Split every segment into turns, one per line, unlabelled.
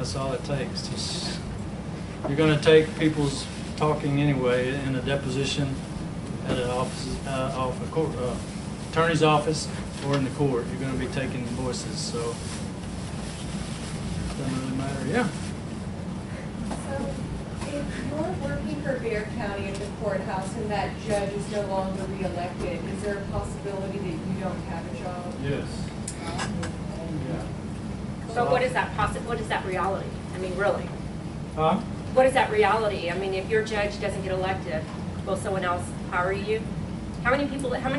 That's all it takes. Just, you're going to take people's talking anyway in a deposition at an office, off a court, attorney's office or in the court. You're going to be taking voices, so it doesn't really matter. Yeah.
So, if you're working for Bexar County at the courthouse and that judge is no longer reelected, is there a possibility that you don't have a job?
Yes. Yeah.
But what is that what is that reality? I mean, really?
Huh?
What is that reality? I mean, if your judge doesn't get elected, will someone else hire you? How many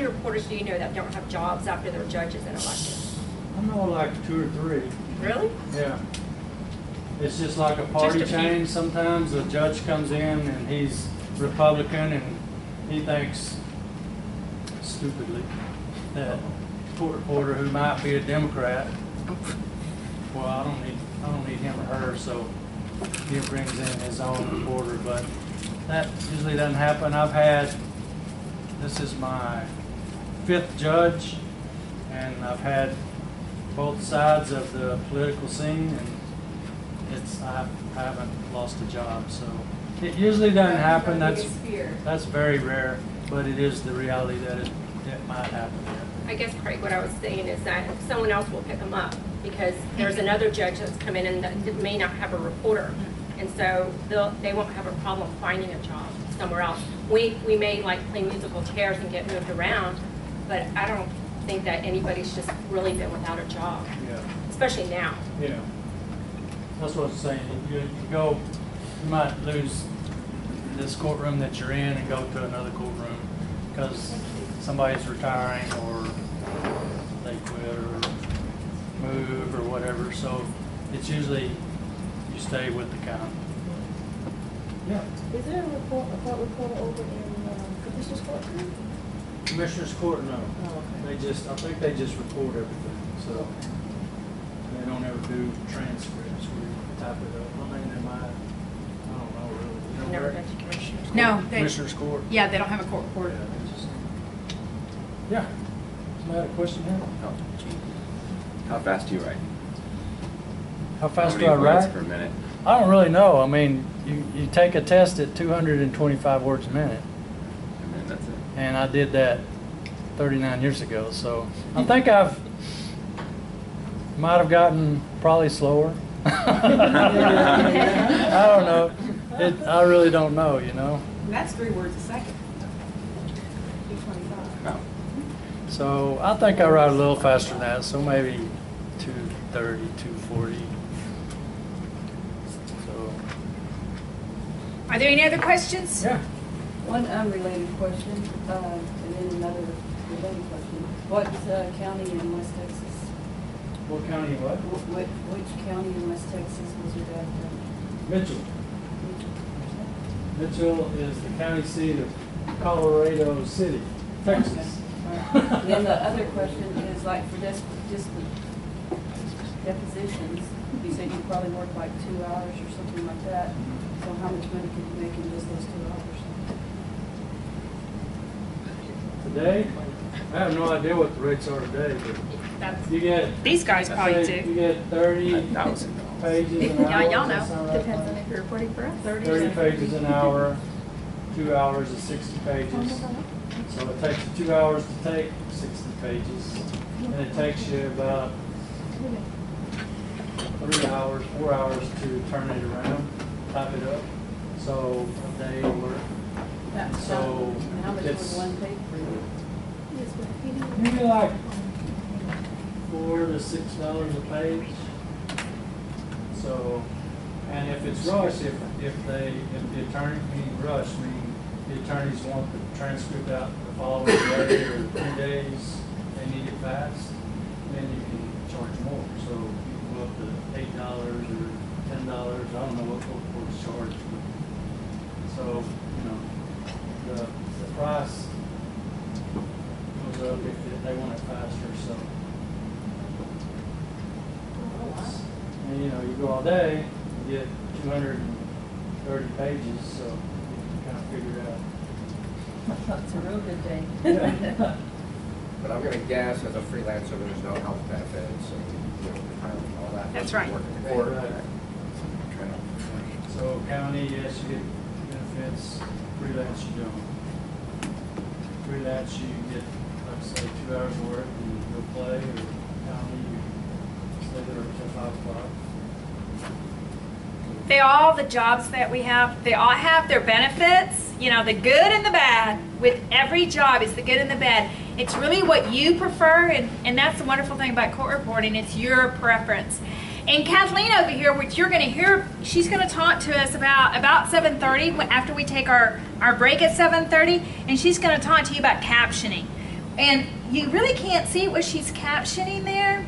reporters do you know that don't have jobs after their judge isn't elected?
I know like 2 or 3.
Really?
Yeah. It's just like a party change sometimes. The judge comes in and he's Republican and he thinks stupidly that court reporter who might be a Democrat, well, I don't need him or her, so he brings in his own reporter, but that usually doesn't happen. This is my 5th judge, and I've had both sides of the political scene, and I haven't lost a job, so it usually doesn't happen. That's very rare, but it is the reality that it might happen.
I guess, Craig, what I was saying is that someone else will pick them up because there's another judge that's come in and that may not have a reporter, and so they won't have a problem finding a job somewhere else. We may like play musical chairs and get moved around, but I don't think that anybody's just really been without a job, especially now.
Yeah. That's what I'm saying. You might lose this courtroom that you're in and go to another courtroom because somebody's retiring or they quit or move or whatever. So it's usually you stay with the county. Yeah.
Is there a court reporter over in Commissioner's Court?
Commissioner's Court, no.
Oh, okay.
I think they just record everything. So they don't ever do transcripts where you type it up. I mean, they might. I don't know really. You know,
Never been to Commissioner's Court.
No,
Commissioner's Court.
Yeah, they don't have a court reporter.
Yeah, they just. Yeah. Somebody had a question here?
Oh, how fast do you write?
How fast
How
do I
many words
write?
per minute?
I don't really know. I mean, you take a test at 225 words a minute,
And then that's it.
and I did that 39 years ago. So I think might have gotten probably slower. I don't know. I really don't know, you know.
And that's 3 words a second.
225.
No.
So I think I write a little faster than that. So maybe 230, 240. So.
Are there any other questions?
Yeah.
One unrelated question, and then another related question. What county in West Texas?
What county? What?
Which county in West Texas was your dad from?
Mitchell. Mitchell is the county seat of Colorado City, Texas.
Okay. Right. Then the other question is like for just the depositions, you said you probably work like 2 hours or something like that. So how much money could you make in just those 2 hours?
Today, I have no idea what the rates are today, but
That's,
you get.
These guys probably
say
do.
You get 30
$1,000.
pages an hour.
Yeah, y'all
does that
know.
sound right?
Depends on if you're reporting for us.
30 pages an hour, 2 hours is 60 pages. So it takes you 2 hours to take 60 pages, and it takes you about 3 hours, 4 hours to turn it around, type it up. So a day of work. So
And how much
it's
would one pay for you?
maybe like $4 to $6 a page. So, and if it's rush, if the attorney, meaning rush, meaning the attorneys want the transcript out the following day or 3 days, they need it fast, then you can charge more. So you can go up to $8 or $10. I don't know what courts charge. So, you know, the price goes up if they want it faster. So, and you know, you go all day, you get 230 pages, so you can kind of figure it out.
It's a real good day.
Yeah.
But I'm going to guess as a freelancer, there's no health benefits and retirement and all that.
That's right.
Working in court.
Right. yes, you get benefits. Freelance, you don't. Freelance, you get, like say, 2 hours of work and you'll play, or county, you stay there until 5 o'clock.
They all, the jobs that we have, they all have their benefits, you know, the good and the bad. With every job, it's the good and the bad. It's really what you prefer, and that's the wonderful thing about court reporting. It's your preference. And Kathleen over here, which you're going to hear, she's going to talk to us about 7:30 after we take our break at 7:30, and she's going to talk to you about captioning. And you really can't see what she's captioning there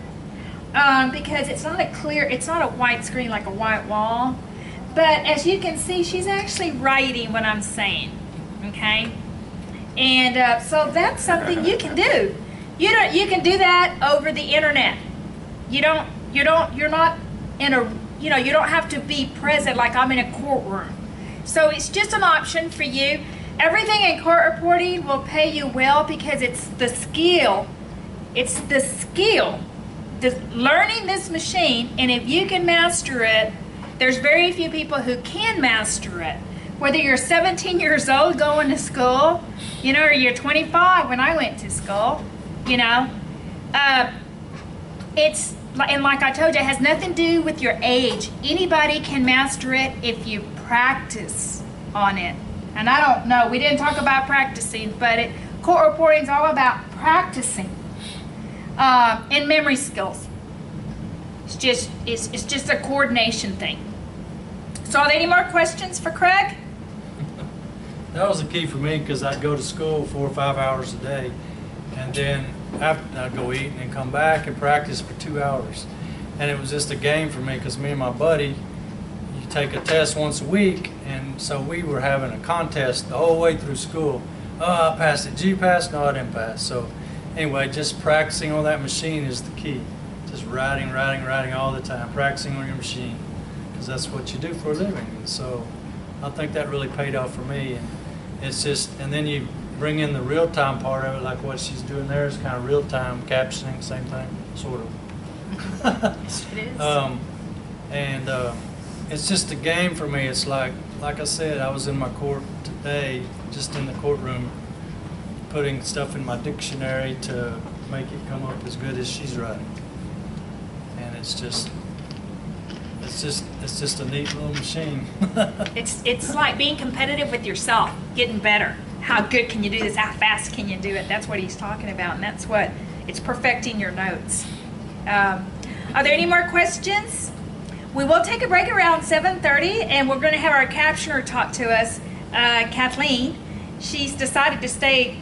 because it's not a white screen like a white wall. But as you can see, she's actually writing what I'm saying, okay? And so that's something you can do. You can do that over the internet. You're not in a, you don't have to be present like I'm in a courtroom. So it's just an option for you. Everything in court reporting will pay you well because it's the skill. It's the skill. Learning this machine, and if you can master it, there's very few people who can master it. Whether you're 17 years old going to school, or you're 25 when I went to school, it's, and like I told you, it has nothing to do with your age. Anybody can master it if you practice on it. And I don't know, we didn't talk about practicing, but court reporting is all about practicing and memory skills. It's just a coordination thing. So are there any more questions for Craig?
That was the key for me because I'd go to school 4 or 5 hours a day, and then after I'd go eat and come back and practice for 2 hours. And it was just a game for me because me and my buddy, you take a test once a week, and so we were having a contest the whole way through school. Oh, I passed it. Did you pass? No, I didn't pass. So anyway, just practicing on that machine is the key. Just writing all the time, practicing on your machine, because that's what you do for a living. And so I think that really paid off for me. And it's just, and then you bring in the real-time part of it, like what she's doing there is kind of real-time captioning, same thing, sort of.
It is.
It's just a game for me. It's like I said, I was in my court today, just in the courtroom, putting stuff in my dictionary to make it come up as good as she's writing. And it's just a neat little machine.
It's like being competitive with yourself, getting better. How good can you do this? How fast can you do it? That's what he's talking about, and that's what it's perfecting your notes. Are there any more questions? We will take a break around 7:30, and we're going to have our captioner talk to us, Kathleen. She's decided to stay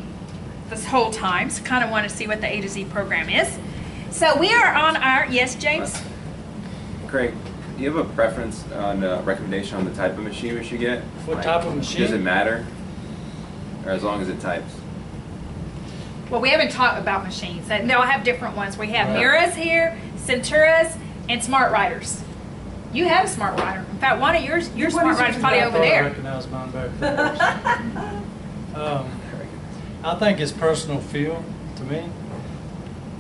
this whole time, so kind of want to see what the A to Z program is. So we are on our, yes, James?
Craig, do you have a preference on recommendation on the type of machine we should get?
What type of machine?
Does it matter? Or as long as it types?
Well, we haven't talked about machines. They'll have different ones. We have
Right.
Miras here, Centuras, and Smart Writers. You have a Smart Writer. In fact, one of your Smart Writers probably over
I
there.
recognize mine better. I think it's personal feel to me.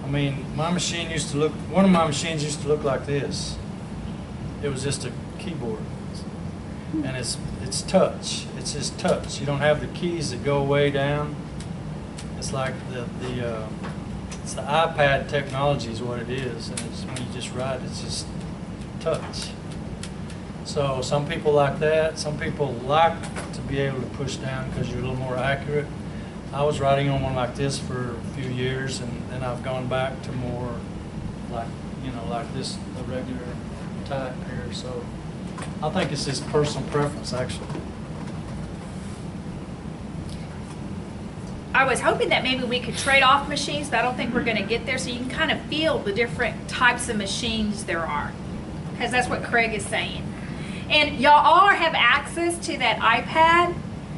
I mean, my machine used to look, one of my machines used to look like this. It was just a keyboard. And it's touch. It's just touch. You don't have the keys that go way down. It's like it's the iPad technology is what it is, and it's when you just write, it's just touch. So some people like that. Some people like to be able to push down because you're a little more accurate. I was writing on one like this for a few years, and then I've gone back to more like like this, the regular type here. So I think it's just personal preference, actually.
I was hoping that maybe we could trade off machines, but I don't think we're going to get there. So you can kind of feel the different types of machines there are, because that's what Craig is saying. And y'all all have access to that iPad.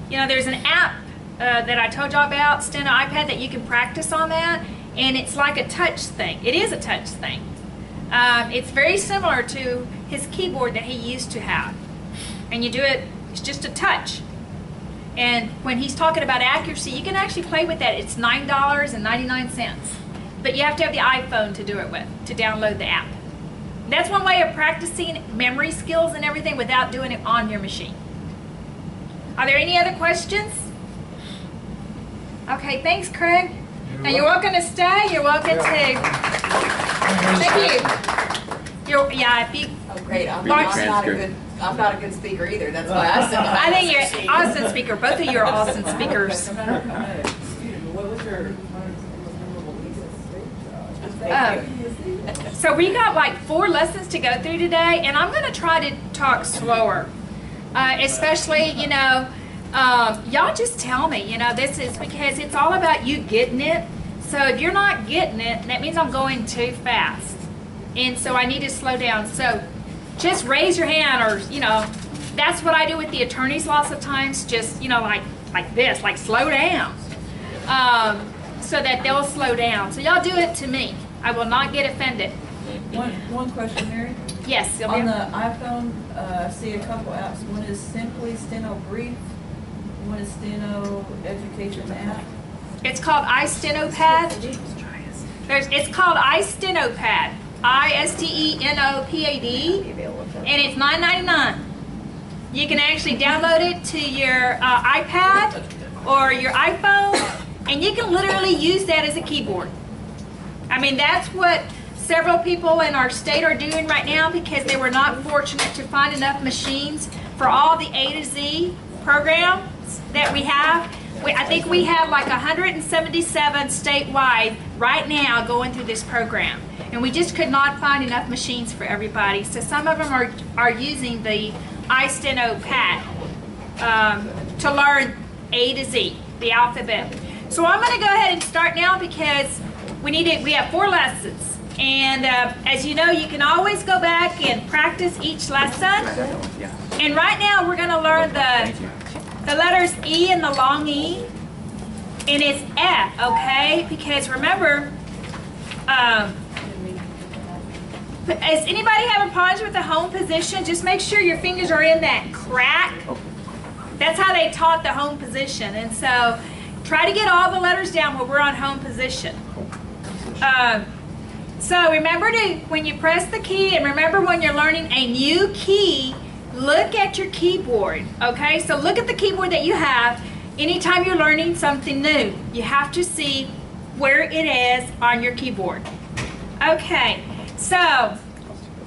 There's an app that I told y'all about, Steno iPad, that you can practice on that, and it's like a touch thing. It is a touch thing. It's very similar to his keyboard that he used to have. And you do it, it's just a touch. And when he's talking about accuracy, you can actually play with that. It's $9.99. But you have to have the iPhone to do it with, to download the app. That's one way of practicing memory skills and everything without doing it on your machine. Are there any other questions? Okay, thanks, Craig. Now you're welcome to stay. You're welcome to. Thank you. If you.
Oh, great. I'm
Read the
not a
transcript.
I'm not a good speaker either. That's why I said
I think you're an awesome speaker. Both of you are awesome speakers.
What was your
So we got like 4 lessons to go through today, and I'm going to try to talk slower. Especially, y'all just tell me, this is because it's all about you getting it. So if you're not getting it, that means I'm going too fast. And so I need to slow down. So just raise your hand, or, that's what I do with the attorneys lots of times, just, like this, like slow down. So that they'll slow down. So y'all do it to me. I will not get offended.
One question, Mary.
Yes, Sylvia?
On the iPhone, I see a couple apps. One is Simply Steno Brief. One is Steno Education app.
It's called iStenopad. It's called iStenopad. iStenopad. And it's $9.99. You can actually download it to your iPad or your iPhone, and you can literally use that as a keyboard. I mean, that's what several people in our state are doing right now, because they were not fortunate to find enough machines for all the A to Z programs that we have. I think we have like 177 statewide right now going through this program. And we just could not find enough machines for everybody. So some of them are using the iStenopad to learn A to Z, the alphabet. So I'm going to go ahead and start now, because we have 4 lessons. And as you know, you can always go back and practice each lesson. And right now we're going to learn the letters E and the long E. And it's E, okay? Because remember, does anybody having problems with the home position? Just make sure your fingers are in that crack. That's how they taught the home position. And so try to get all the letters down when we're on home position. So remember when you press the key, and remember when you're learning a new key, look at your keyboard, okay? So look at the keyboard that you have anytime you're learning something new. You have to see where it is on your keyboard. Okay, so,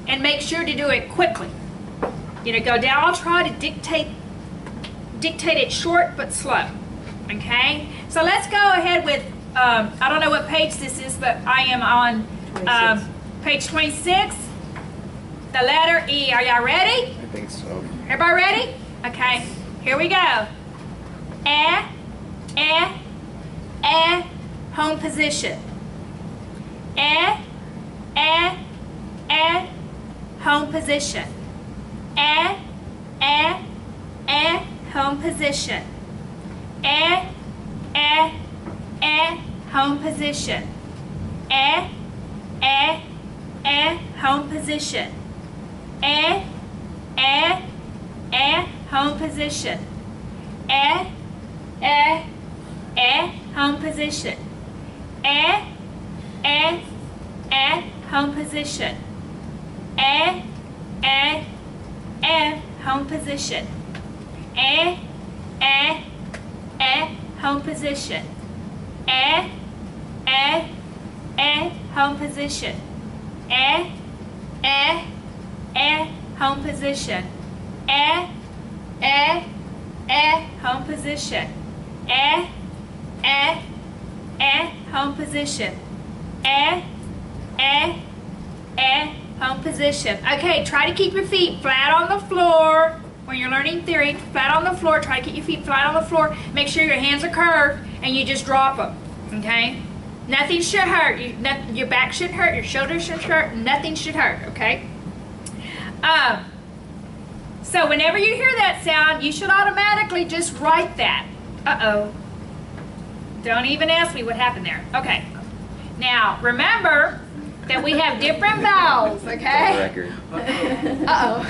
and make sure to do it quickly. Go down. I'll try to dictate it short but slow, okay? So let's go ahead with, I don't know what page this is, but I am on page 26, the letter E. Are y'all ready?
I think so.
Everybody ready? Okay, here we go. Home position. Home position. Home position. Home position. Home position. Home position. Home position. Home position. Home position. Home position. Home position. Home position. Home position. Home position. Home position. Okay, try to keep your feet flat on the floor when you're learning theory. Flat on the floor. Try to keep your feet flat on the floor. Make sure your hands are curved and you just drop them. Okay? Nothing should hurt. Your back shouldn't hurt. Your shoulders shouldn't hurt. Nothing should hurt. Okay? So whenever you hear that sound, you should automatically just write that. Uh-oh. Don't even ask me what happened there. Okay. Now, remember that we have different vowels, okay?
Record.
Uh-oh.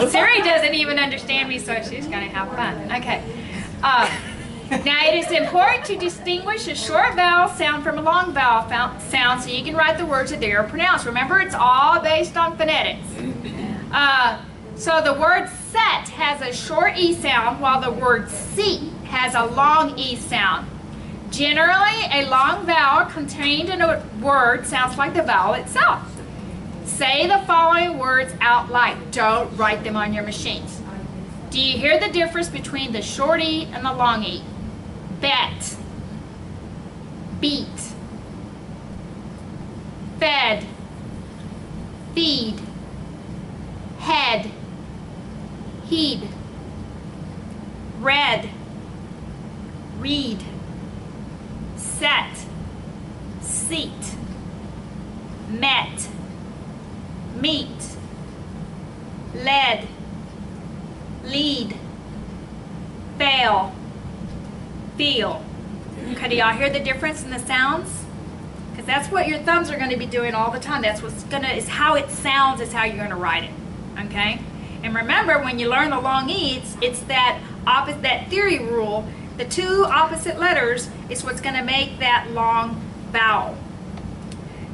Siri doesn't even understand me, so she's going to have fun. Okay. Now, it is important to distinguish a short vowel sound from a long vowel sound so you can write the words that they are pronounced. Remember, it's all based on phonetics. So the word set has a short E sound while the word seat has a long E sound. Generally, a long vowel contained in a word sounds like the vowel itself. Say the following words out loud. Don't write them on your machines. Do you hear the difference between the short E and the long E? Bet, beat, fed, feed, head, heed, read, read, set, seat, met, meet, led, lead, fail, feel. Okay, do y'all hear the difference in the sounds? Because that's what your thumbs are going to be doing all the time. That's what's going to, is how it sounds is how you're going to write it. Okay? And remember, when you learn the long E, it's that theory rule. The two opposite letters is what's going to make that long vowel.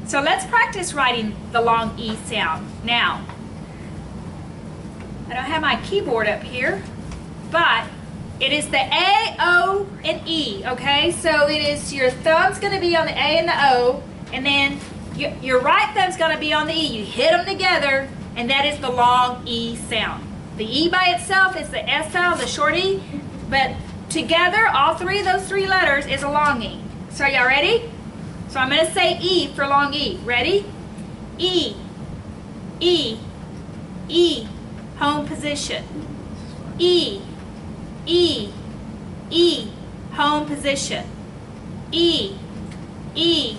So let's practice writing the long E sound. Now, I don't have my keyboard up here, but it is the A, O, and E, okay? So it is, your thumb's going to be on the A and the O, and then your right thumb's going to be on the E. You hit them together, and that is the long E sound. The E by itself is the S sound, the short E, but together, all three of those three letters is a long E. So are y'all ready? So I'm going to say E for long E. Ready? E, E, E, home position. E, E, E, home position. E, E,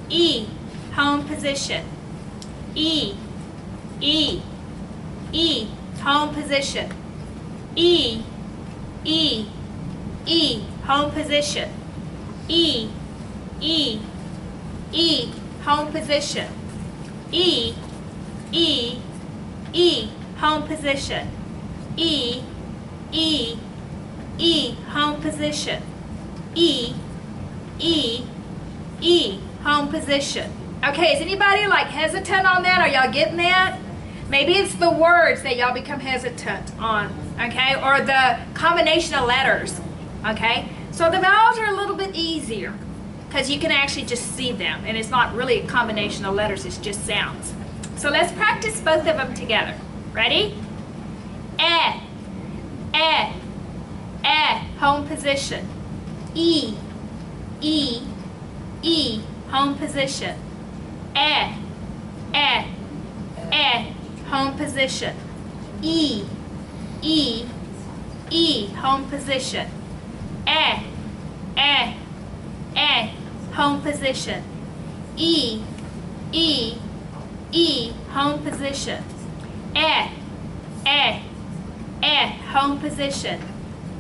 E, home position. E, E, E, home position. E, E, E, home position. E, E, E, home position. E, E, E, home position. E, E, E, home position. E, E, E, home position. Okay, is anybody like hesitant on that? Are y'all getting that? Maybe it's the words that y'all become hesitant on, okay? Or the combination of letters, okay? So the vowels are a little bit easier because you can actually just see them, and it's not really a combination of letters, it's just sounds. So let's practice both of them together. Ready? E, E, E, home position. E, E, E, home position. E, E, E, home position. E, E, E, home position. E, E, E, home position. E, E, E, home position. E, E, E, home position.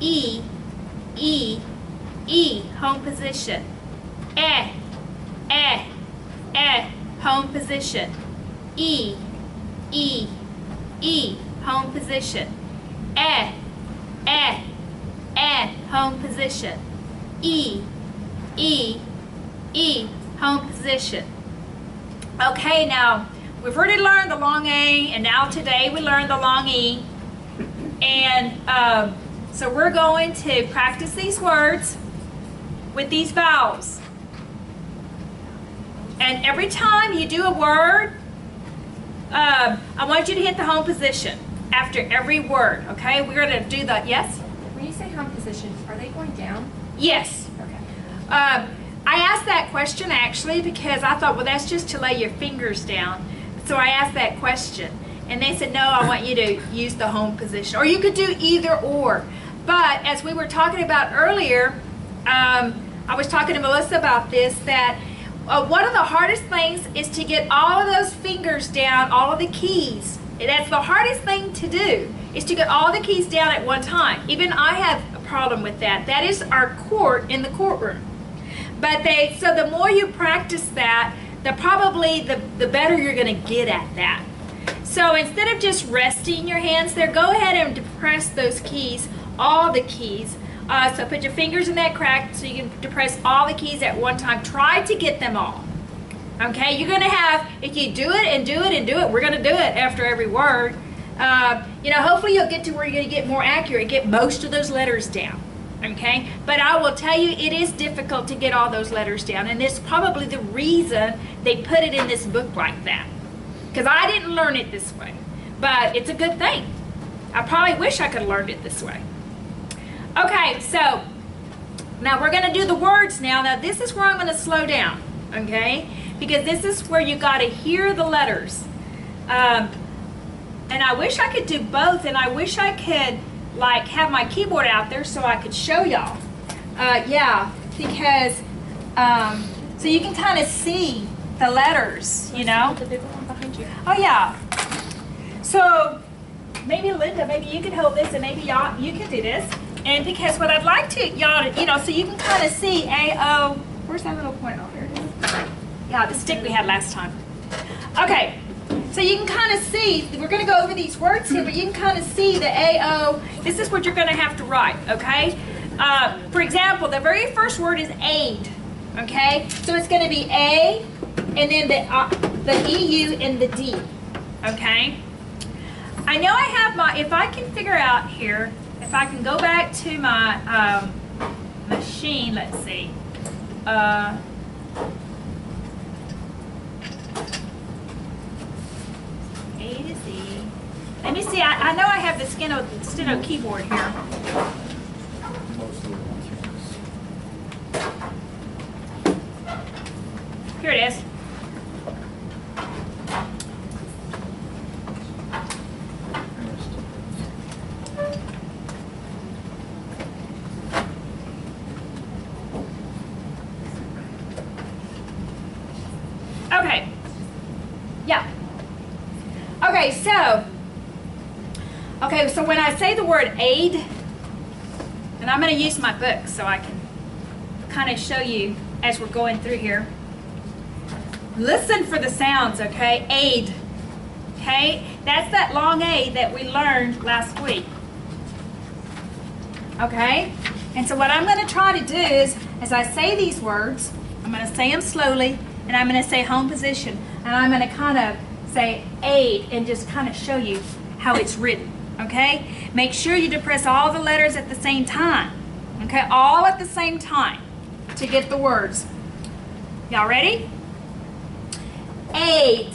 E, E, E, home position. E, E, E, home position. E, E, E, home position. E, E, E, home position. E, E, E, home position. Okay, now we've already learned the long A, and now today we learned the long E. And so we're going to practice these words with these vowels. And every time you do a word, I want you to hit the home position after every word, okay? We're going to do the, yes?
When you say home position, are they going down?
Yes.
Okay.
I asked that question actually because I thought, well, that's just to lay your fingers down. So I asked that question. And they said, no, I want you to use the home position. Or you could do either or. But as we were talking about earlier, I was talking to Melissa about this, that one of the hardest things is to get all of those fingers down, all of the keys. That's the hardest thing to do, is to get all the keys down at one time. Even I have a problem with that. That is our court in the courtroom. But so the more you practice that, the better you're going to get at that. So instead of just resting your hands there, go ahead and depress those keys, all the keys. So put your fingers in that crack so you can depress all the keys at one time. Try to get them all. Okay, you're going to have, if you do it and do it and do it, we're going to do it after every word. Hopefully you'll get to where you're going to get more accurate, get most of those letters down. Okay? But I will tell you, it is difficult to get all those letters down, and it's probably the reason they put it in this book like that. Because I didn't learn it this way. But it's a good thing. I probably wish I could have learned it this way. Okay, so now we're going to do the words now. Now this is where I'm going to slow down, okay? Because this is where you got to hear the letters. And I wish I could do both, and I wish I could like have my keyboard out there so I could show y'all. Yeah, because so you can kind of see the letters, you know.
The big one behind you.
Oh yeah. So maybe Linda, maybe you can hold this, and maybe y'all you can do this. And because what I'd like to y'all, so you can kind of see A-O. Where's that little point over there? Yeah, the stick we had last time. Okay. So you can kind of see, we're going to go over these words here, but you can kind of see the A-O. This is what you're going to have to write, okay? For example, the very first word is aid, okay? So it's going to be A, and then the E-U and the D, okay? I know I have my, if I can figure out here, if I can go back to my machine, let's see. A to Z. Let me see, I know I have the steno keyboard here. Here it is. Okay. Yeah. Okay, so when I say the word aid, and I'm going to use my book so I can kind of show you as we're going through here. Listen for the sounds, okay? Aid. Okay? That's that long A that we learned last week. Okay? And so what I'm going to try to do is, as I say these words, I'm going to say them slowly, and I'm going to say home position. And I'm going to kind of say aid and just kind of show you how it's written. Okay? Make sure you depress all the letters at the same time. Okay? All at the same time to get the words. Y'all ready? Aid.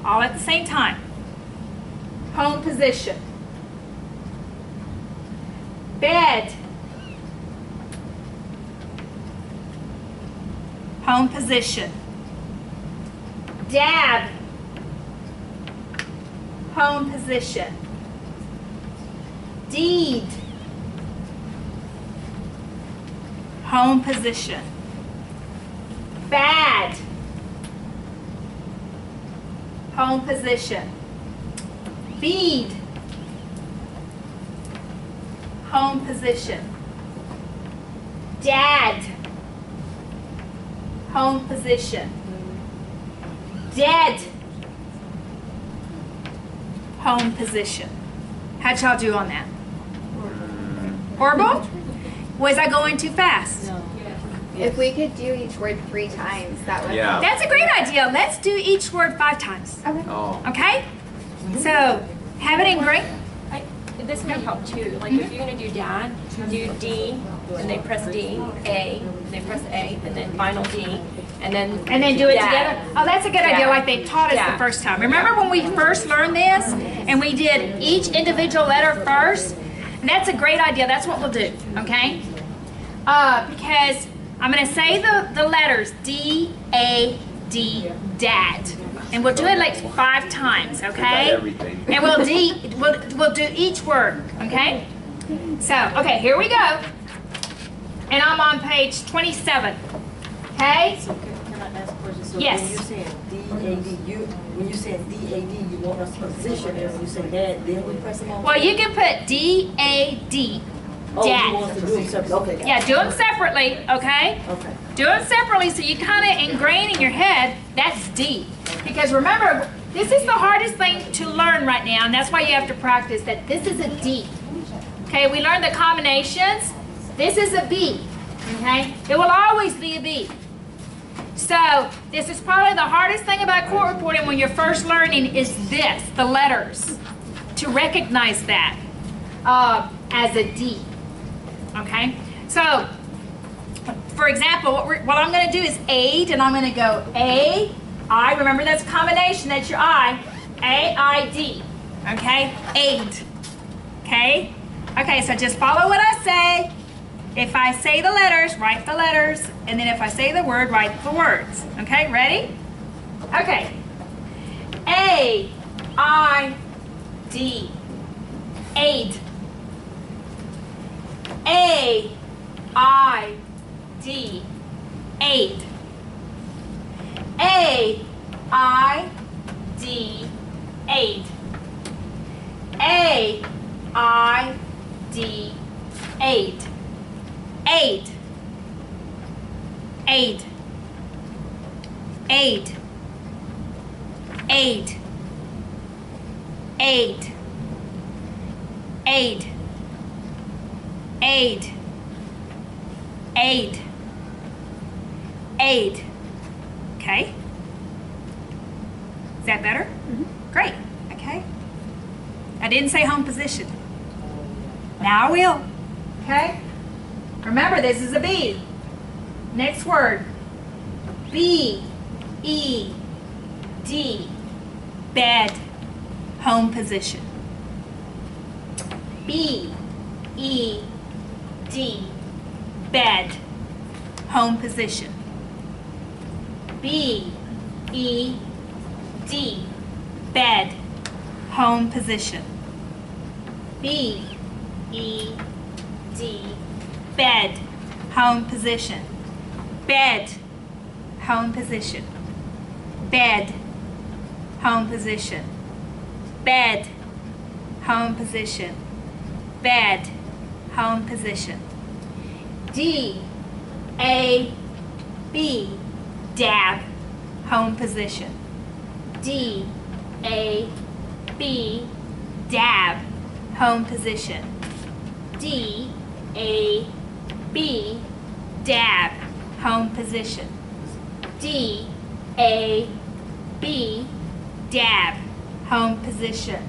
All at the same time. Home position. Bed. Home position. Dab. Home position. Deed. Home position. Bad. Home position. Bead. Home position. Dad. Home position. Dead. Home position. How'd y'all do on that? Horrible? Was I going too fast?
No.
If we could do each word 3 times, that would
Yeah.
That's a great idea. Let's do each word 5 times.
Okay.
Oh.
Okay? So, have it in green.
This may help too. Like if you're gonna do dad, do D, and they press D, A, they press A, and then final D, and then
Do it
dad.
together. Oh, that's a good idea,
Yeah.
like they taught us
Yeah.
the first time. Remember when we first learned this and we did each individual letter first? And that's a great idea. That's what we'll do, okay? Because I'm going to say the letters D, A, D, dad. And we'll do it like 5 times, okay?
Everything.
And we'll do each word, okay? So, okay, here we go. And I'm on page 27. Okay?
So can I ask a question? So
Yes.
when you're saying D-A-D, when you say D-A-D, you want us to position it. When you say that, then we press them on?
Well, you can put D-A-D,
Oh, you
dad.
want us to do them separately? Okay. got
Yeah,
it.
do them separately, okay?
Okay.
Do them separately so you kind of ingrain in your head, that's D. Because remember, this is the hardest thing to learn right now, and that's why you have to practice that this is a D. Okay, we learned the combinations. This is a B, okay? It will always be a B. So this is probably the hardest thing about court reporting when you're first learning is this, the letters, to recognize that as a D, okay? So, for example, what I'm gonna do is aid, and I'm gonna go A, I, remember that's a combination, that's your I, A-I-D, okay? Aid, okay? Okay, so just follow what I say. If I say the letters, write the letters, and then if I say the word, write the words. Okay, ready? Okay. A, I, D, aid. A, I, D, aid. A, I, D, aid. A, I, D, aid. Aid, aid, aid, aid, aid, aid, aid, aid, aid. Okay? Is that better? Mm-hmm. Great. Okay. I didn't say home position. Now I will. Okay? Remember, this is a B. Next word. B, E, D, bed, home position. B, E, D, bed, home position. B, E, D, bed, home position. B, E, D, bed, home position. Bed, home position. Bed, home position. Bed, home position. Bed, home position. D, A, B, dab, home position. D, A, B, dab, home position. D, A, B, dab, home position. D, A, B, dab, home position.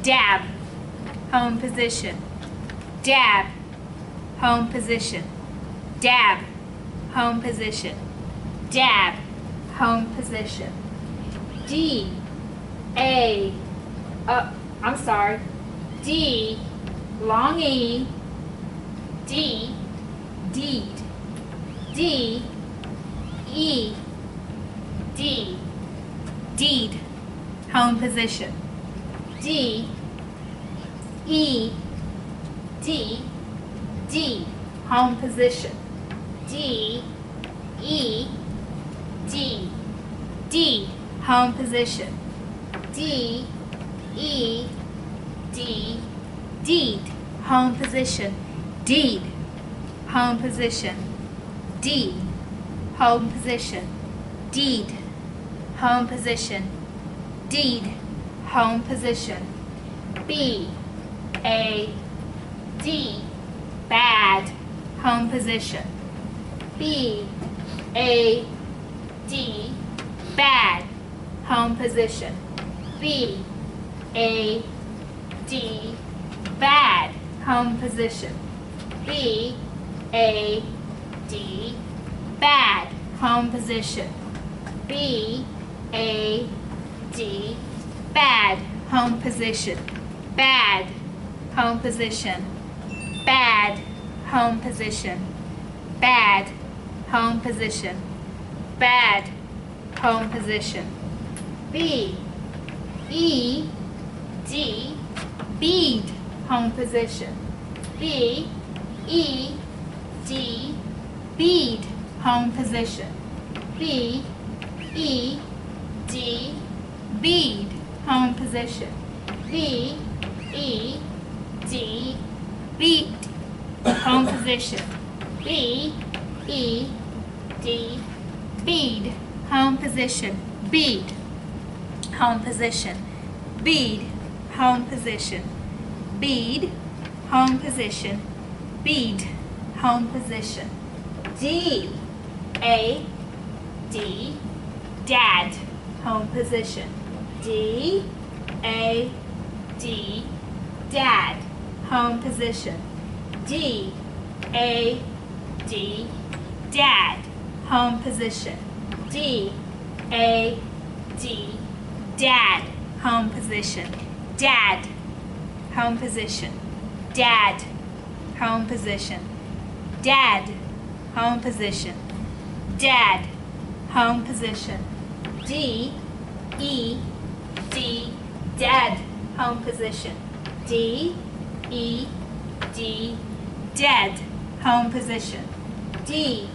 Dab, home position. Dab, home position. Dab, home position. Dab, home position. D, A, I'm sorry. D, long E, D, deed. D, E, D, deed, home position. D, E, D, deed, home position. D, E, D, deed, home position. D, E, D, deed, home position. Deed, home position. D, home position. Deed, home position. Deed, home position. B, A, D, bad, home position. B, A, D, bad, home position. B, A, D, bad, home position. B, A, D, bad, home position. B, A, D, bad, home position. Bad, home position. Bad, home position. Bad, home position. Bad, home position. B, E, D, bead, home position. B, E, D, bead, home position. B, E, D, bead, home position. B, E, D, bead, home position. B, E, D, bead, home position. Bead, home position. Bead, home position. Bead, home position. Bead, home position. D, A, D, dad, home position. D, A, D, dad, home position. D, A, D, dad, home position. D, A, D, dad, home position. Dad, home position. Dad, home position. Dad, home position. Dad, home position. D, E, D, dad, home position. D, E, D, dad, home position. D,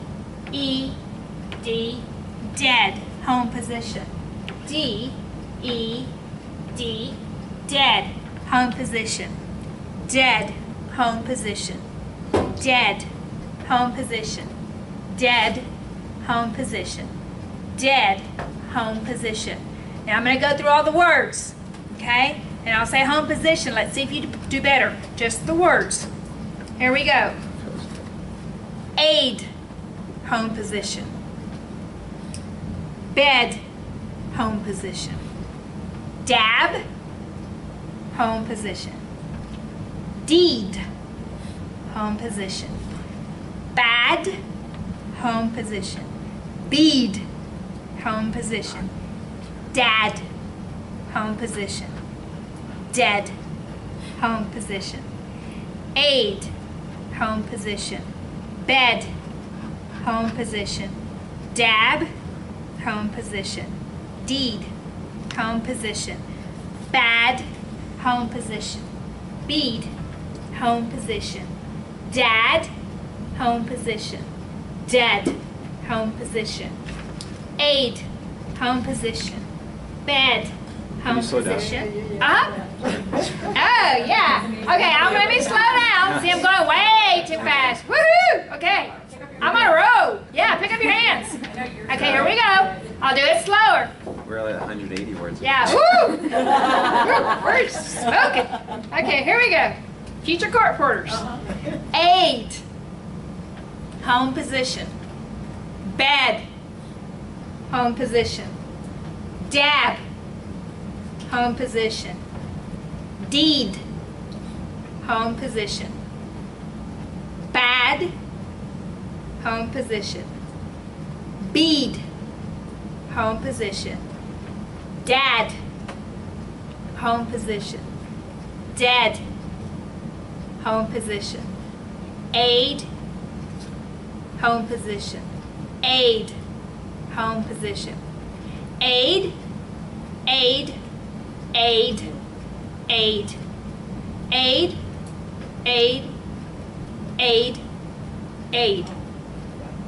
E, D, dead, home position. D, E, D, dead, home position. Dead, home position. Dead, home position. Dead, home position. Dead, home position. Now I'm going to go through all the words, okay? And I'll say home position. Let's see if you do better. Just the words. Here we go. Aid, home position. Bed, home position. Dab, home position. Deed, home position. Bad, home position. Bead, home position. Dad, home position. Dead, home position. Aid, home position. Bed, home position. Dab, home position. Deed, home position. Bad, home position. Bead, home position. Dad, home position. Dead, home position. Aid, home position. Bed, home
slow down?
position. Oh, yeah. Okay, I'm going to slow down. See, I'm going way too fast. Woohoo! Okay. I'm on a roll. Yeah, pick up your hands. Okay, here we go. I'll do it slower.
We're at 180 words.
Yeah, woo! Woo, we're smoking. Okay, here we go. Future court reporters. Aid, home position. Bed, home position. Dab, home position. Deed, home position. Bad, home position. Bead, home position. Dad, home position. Dead, home position. Aid, home position. Aid, home position. Aid, aid, aid, aid. Aid, aid, aid, aid.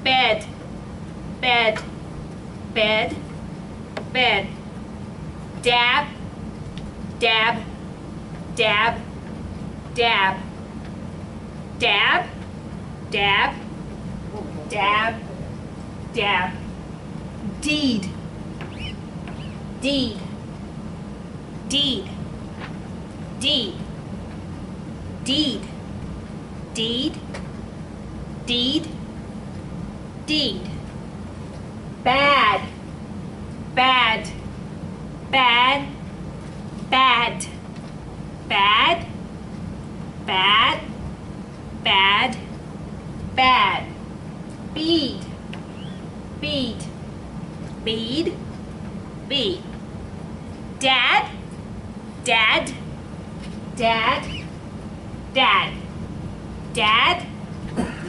Bed, bed, bed, bed. Dab, dab, dab, dab. Dab, dab, dab, dab. Deed, deed, deed, deed, deed, deed, deed, deed. Bad, bad, bad, bad, bad, bad, bad, bad. Bead, bead, bead, bead. Dad, dad, dad, dad. Dad,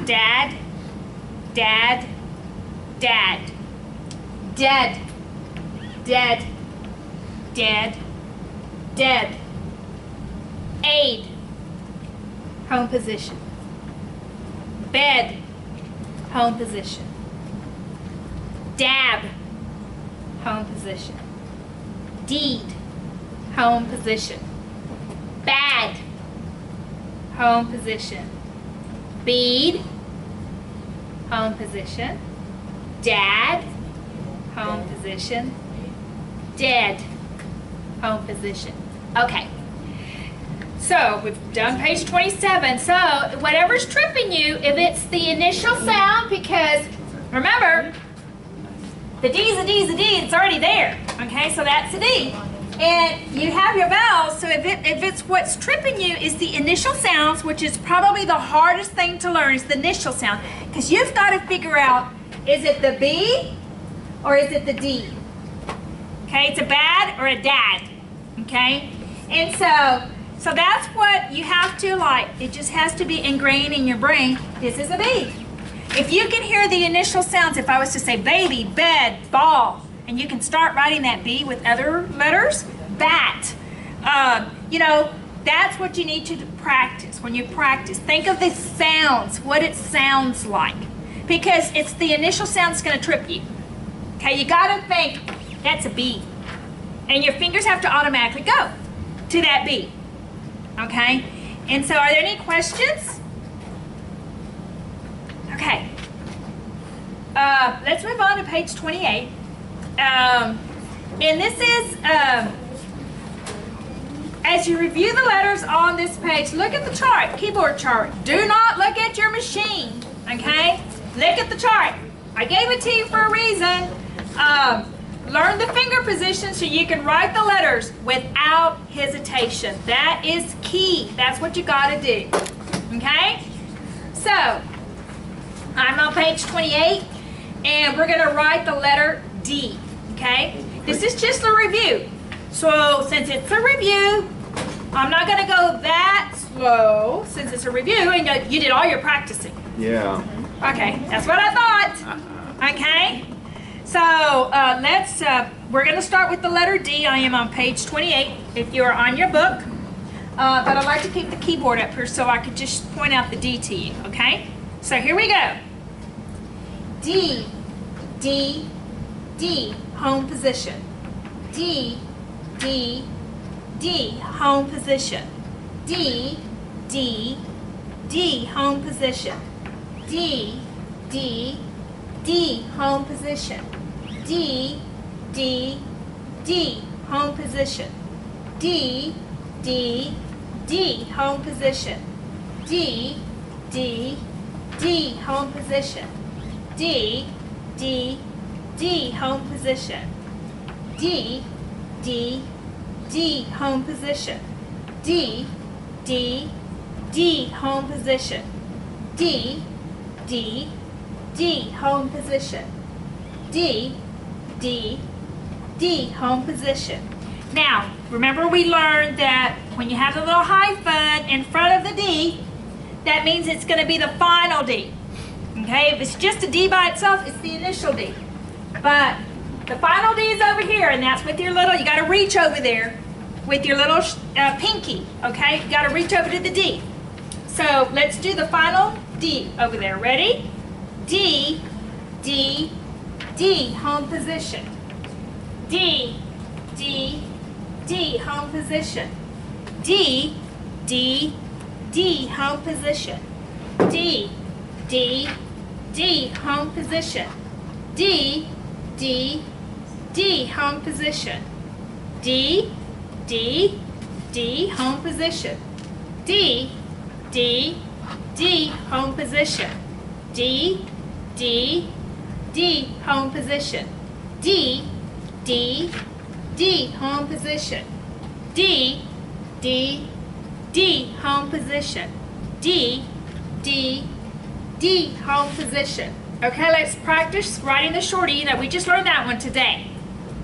dad, dad, dad. Dead, dead, dead, dead. Aid, home position. Bed, home position. Dab, home position. Deed, home position. Bad, home position. Bead, home position. Dad, home position. Dead, home position. Okay. So we've done page 27. So whatever's tripping you, if it's the initial sound, because remember, The D is a D is a D. It's already there. Okay, so that's a D. And you have your vowels, so if it's what's tripping you is the initial sounds, which is probably the hardest thing to learn, is the initial sound. Because you've got to figure out, is it the B or is it the D? Okay, it's a bad or a dad. Okay? And so that's what you have to like. It just has to be ingrained in your brain. This is a B. If you can hear the initial sounds, if I was to say baby, bed, ball, and you can start writing that B with other letters, bat. You know, that's what you need to practice. When you practice, think of the sounds, what it sounds like. Because it's the initial sound that's going to trip you. Okay, you got to think, that's a B. And your fingers have to automatically go to that B. Okay? And so are there any questions? Okay. Let's move on to page 28. And this is, as you review the letters on this page, look at the chart, keyboard chart. Do not look at your machine, okay? Look at the chart. I gave it to you for a reason. Learn the finger position so you can write the letters without hesitation. That is key. That's what you got to do, okay? So, I'm on page 28, and we're going to write the letter D. Okay? This is just a review. So since it's a review, I'm not going to go that slow since it's a review and you did all your practicing.
Yeah.
Okay, that's what I thought. Okay? So we're going to start with the letter D. I am on page 28 if you're on your book. But I'd like to keep the keyboard up here so I could just point out the D to you. Okay? So here we go. D, D, D, home position. D, D, D, home position. D, D, D, home position. D, D, D, home position. D, D, D, home position. D, D, D, home position. D, D, D, home position. D, D, D, home position. D, D, D, home position. D, D, D, home position. D, D, D, home position. D, D, D, home position. Now, remember we learned that when you have the little hyphen in front of the D, that means it's going to be the final D. Okay, if it's just a D by itself, it's the initial D. But the final D is over here, and that's with your little, you got to reach over there with your little pinky, okay? You got to reach over to the D. So let's do the final D over there. Ready? D, D, D, home position. D, D, D, home position. D, D, D, home position. D, D, D, home position. D, D, D, home position. D, D, D, home position. D, D, D, home position. D, D, D, home position. D, D, D, home position. D, D, D, home position. D, D, D, home position. Okay, let's practice writing the shorty that we just learned that one today.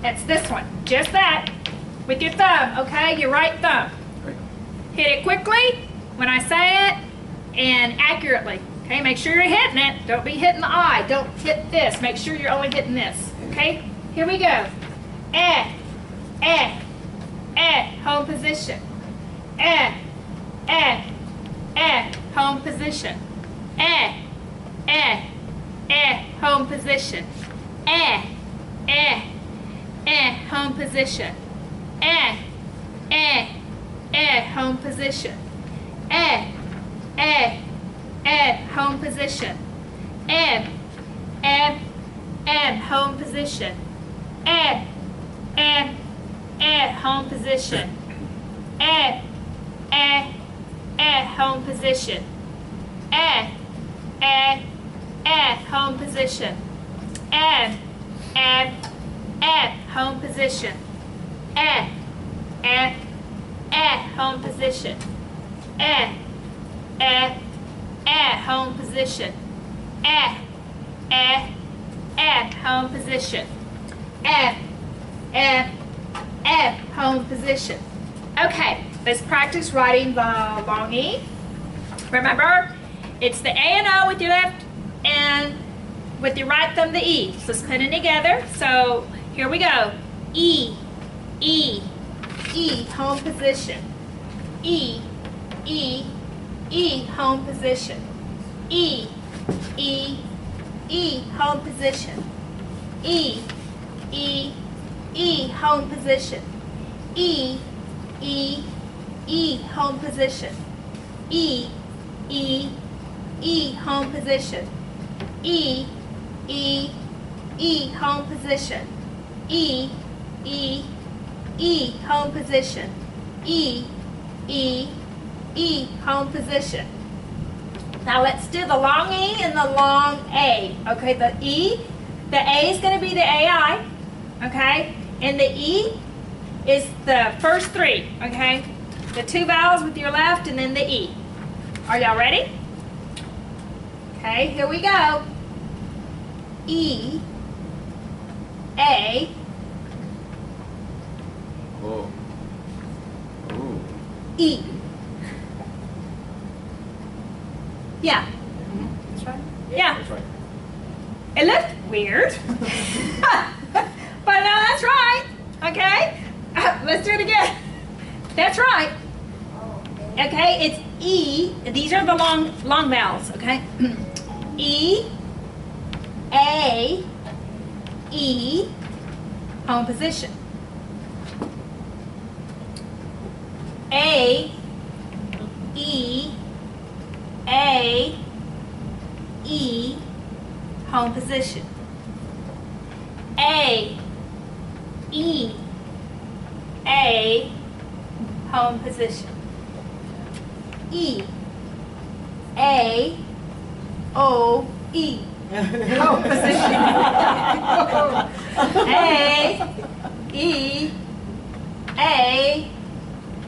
That's this one, just that, with your thumb, okay, your right thumb. Hit it quickly when I say it and accurately. Okay, make sure you're hitting it. Don't be hitting the I. Don't hit this. Make sure you're only hitting this. Okay, here we go. Home position. Home position. Home position. Home position. Home position. Home position. Home position. Home position. Home position. Home position. home position. Home position. Home position. Home position. Home position. Okay, let's practice writing the long E. Remember, it's the A and O with your left and with your right thumb the E. So let's put it together. So here we go. E, E, E, home position. E, E, E, home position. E, E, E, home position. E, E, E, home position. E, E, E, home position. E, E, E, home position. E, E, E, home position. E, E, E, home position. E, E, E, home position. Now let's do the long E and the long A. Okay, the E, the A is going to be the AI, okay? And the E is the first three, okay? The two vowels with your left and then the E. Are y'all ready? Okay, here we go. E, A,
Whoa. Ooh.
E. Yeah.
That's right.
Yeah.
That's right.
It looked weird. But no, that's right. Okay? Let's do it again. That's right. Okay, it's E. These are the long vowels, okay? E, A, E, home position. A, E, A, E, home position. A, E, A, home position. E, A, O, E, home position. A, E, A,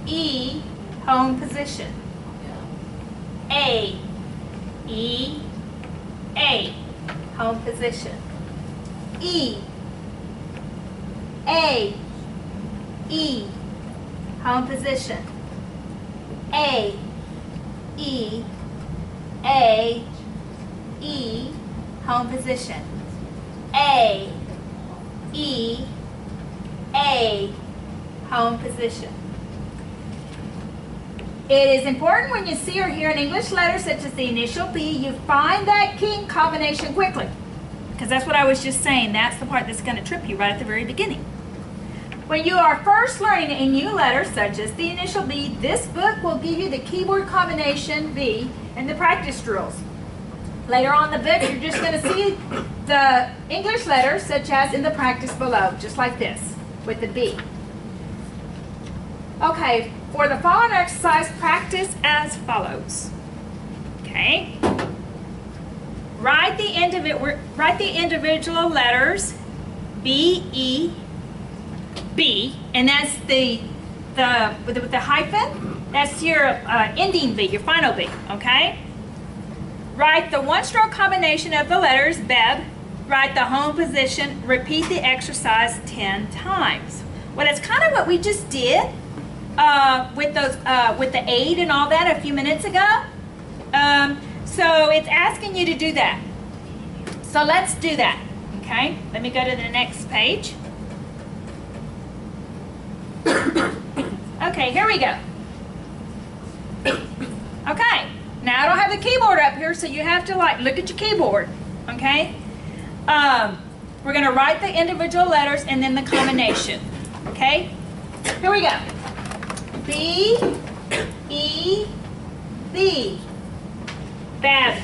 E, home position. A, E, A, home position. E, A, E, home position. A, E, A, E, home position. A, E, A, home position. It is important when you see or hear an English letter such as the initial B, you find that key combination quickly. Because that's what I was just saying. That's the part that's going to trip you right at the very beginning. When you are first learning a new letter such as the initial B, this book will give you the keyboard combination B and the practice drills. Later on in the book, you're just going to see the English letters such as in the practice below, just like this, with the B. Okay, for the following exercise, practice as follows. Okay. Write the individual letters B, E, B, and that's with the hyphen, that's your ending B, your final B, okay? Write the one-stroke combination of the letters BEB, write the home position, repeat the exercise 10 times. Well, that's kind of what we just did with the aid and all that a few minutes ago. So it's asking you to do that. So let's do that, okay? Let me go to the next page. Okay, here we go. Okay, now I don't have the keyboard up here, so you have to look at your keyboard, okay? We're gonna write the individual letters and then the combination, okay? Here we go. B, E, B. BEB,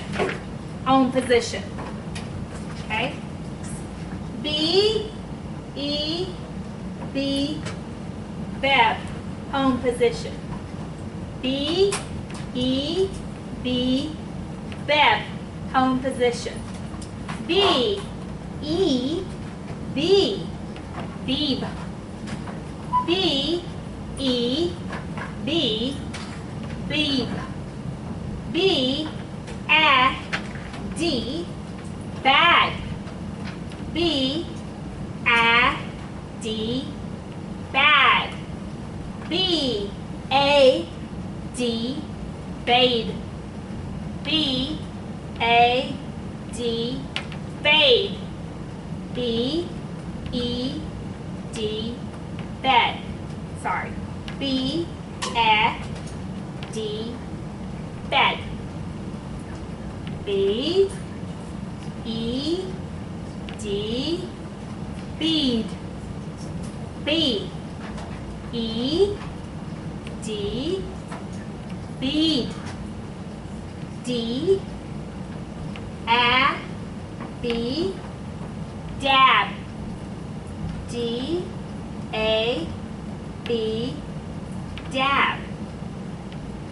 home position, okay? B, E, B, BEB, home position. B, E, B, BEB, home position. B, E, B, beeb. B, E, B, beeb. B, A, D, bag. B, A, D, bag. B, A, D, bade. B, A, D, bade. B, E, D, bed. Sorry. B, A, D, bed. B, E, D, bead. B, E, D, bead. D, A, B, dab. D, A, B, dab.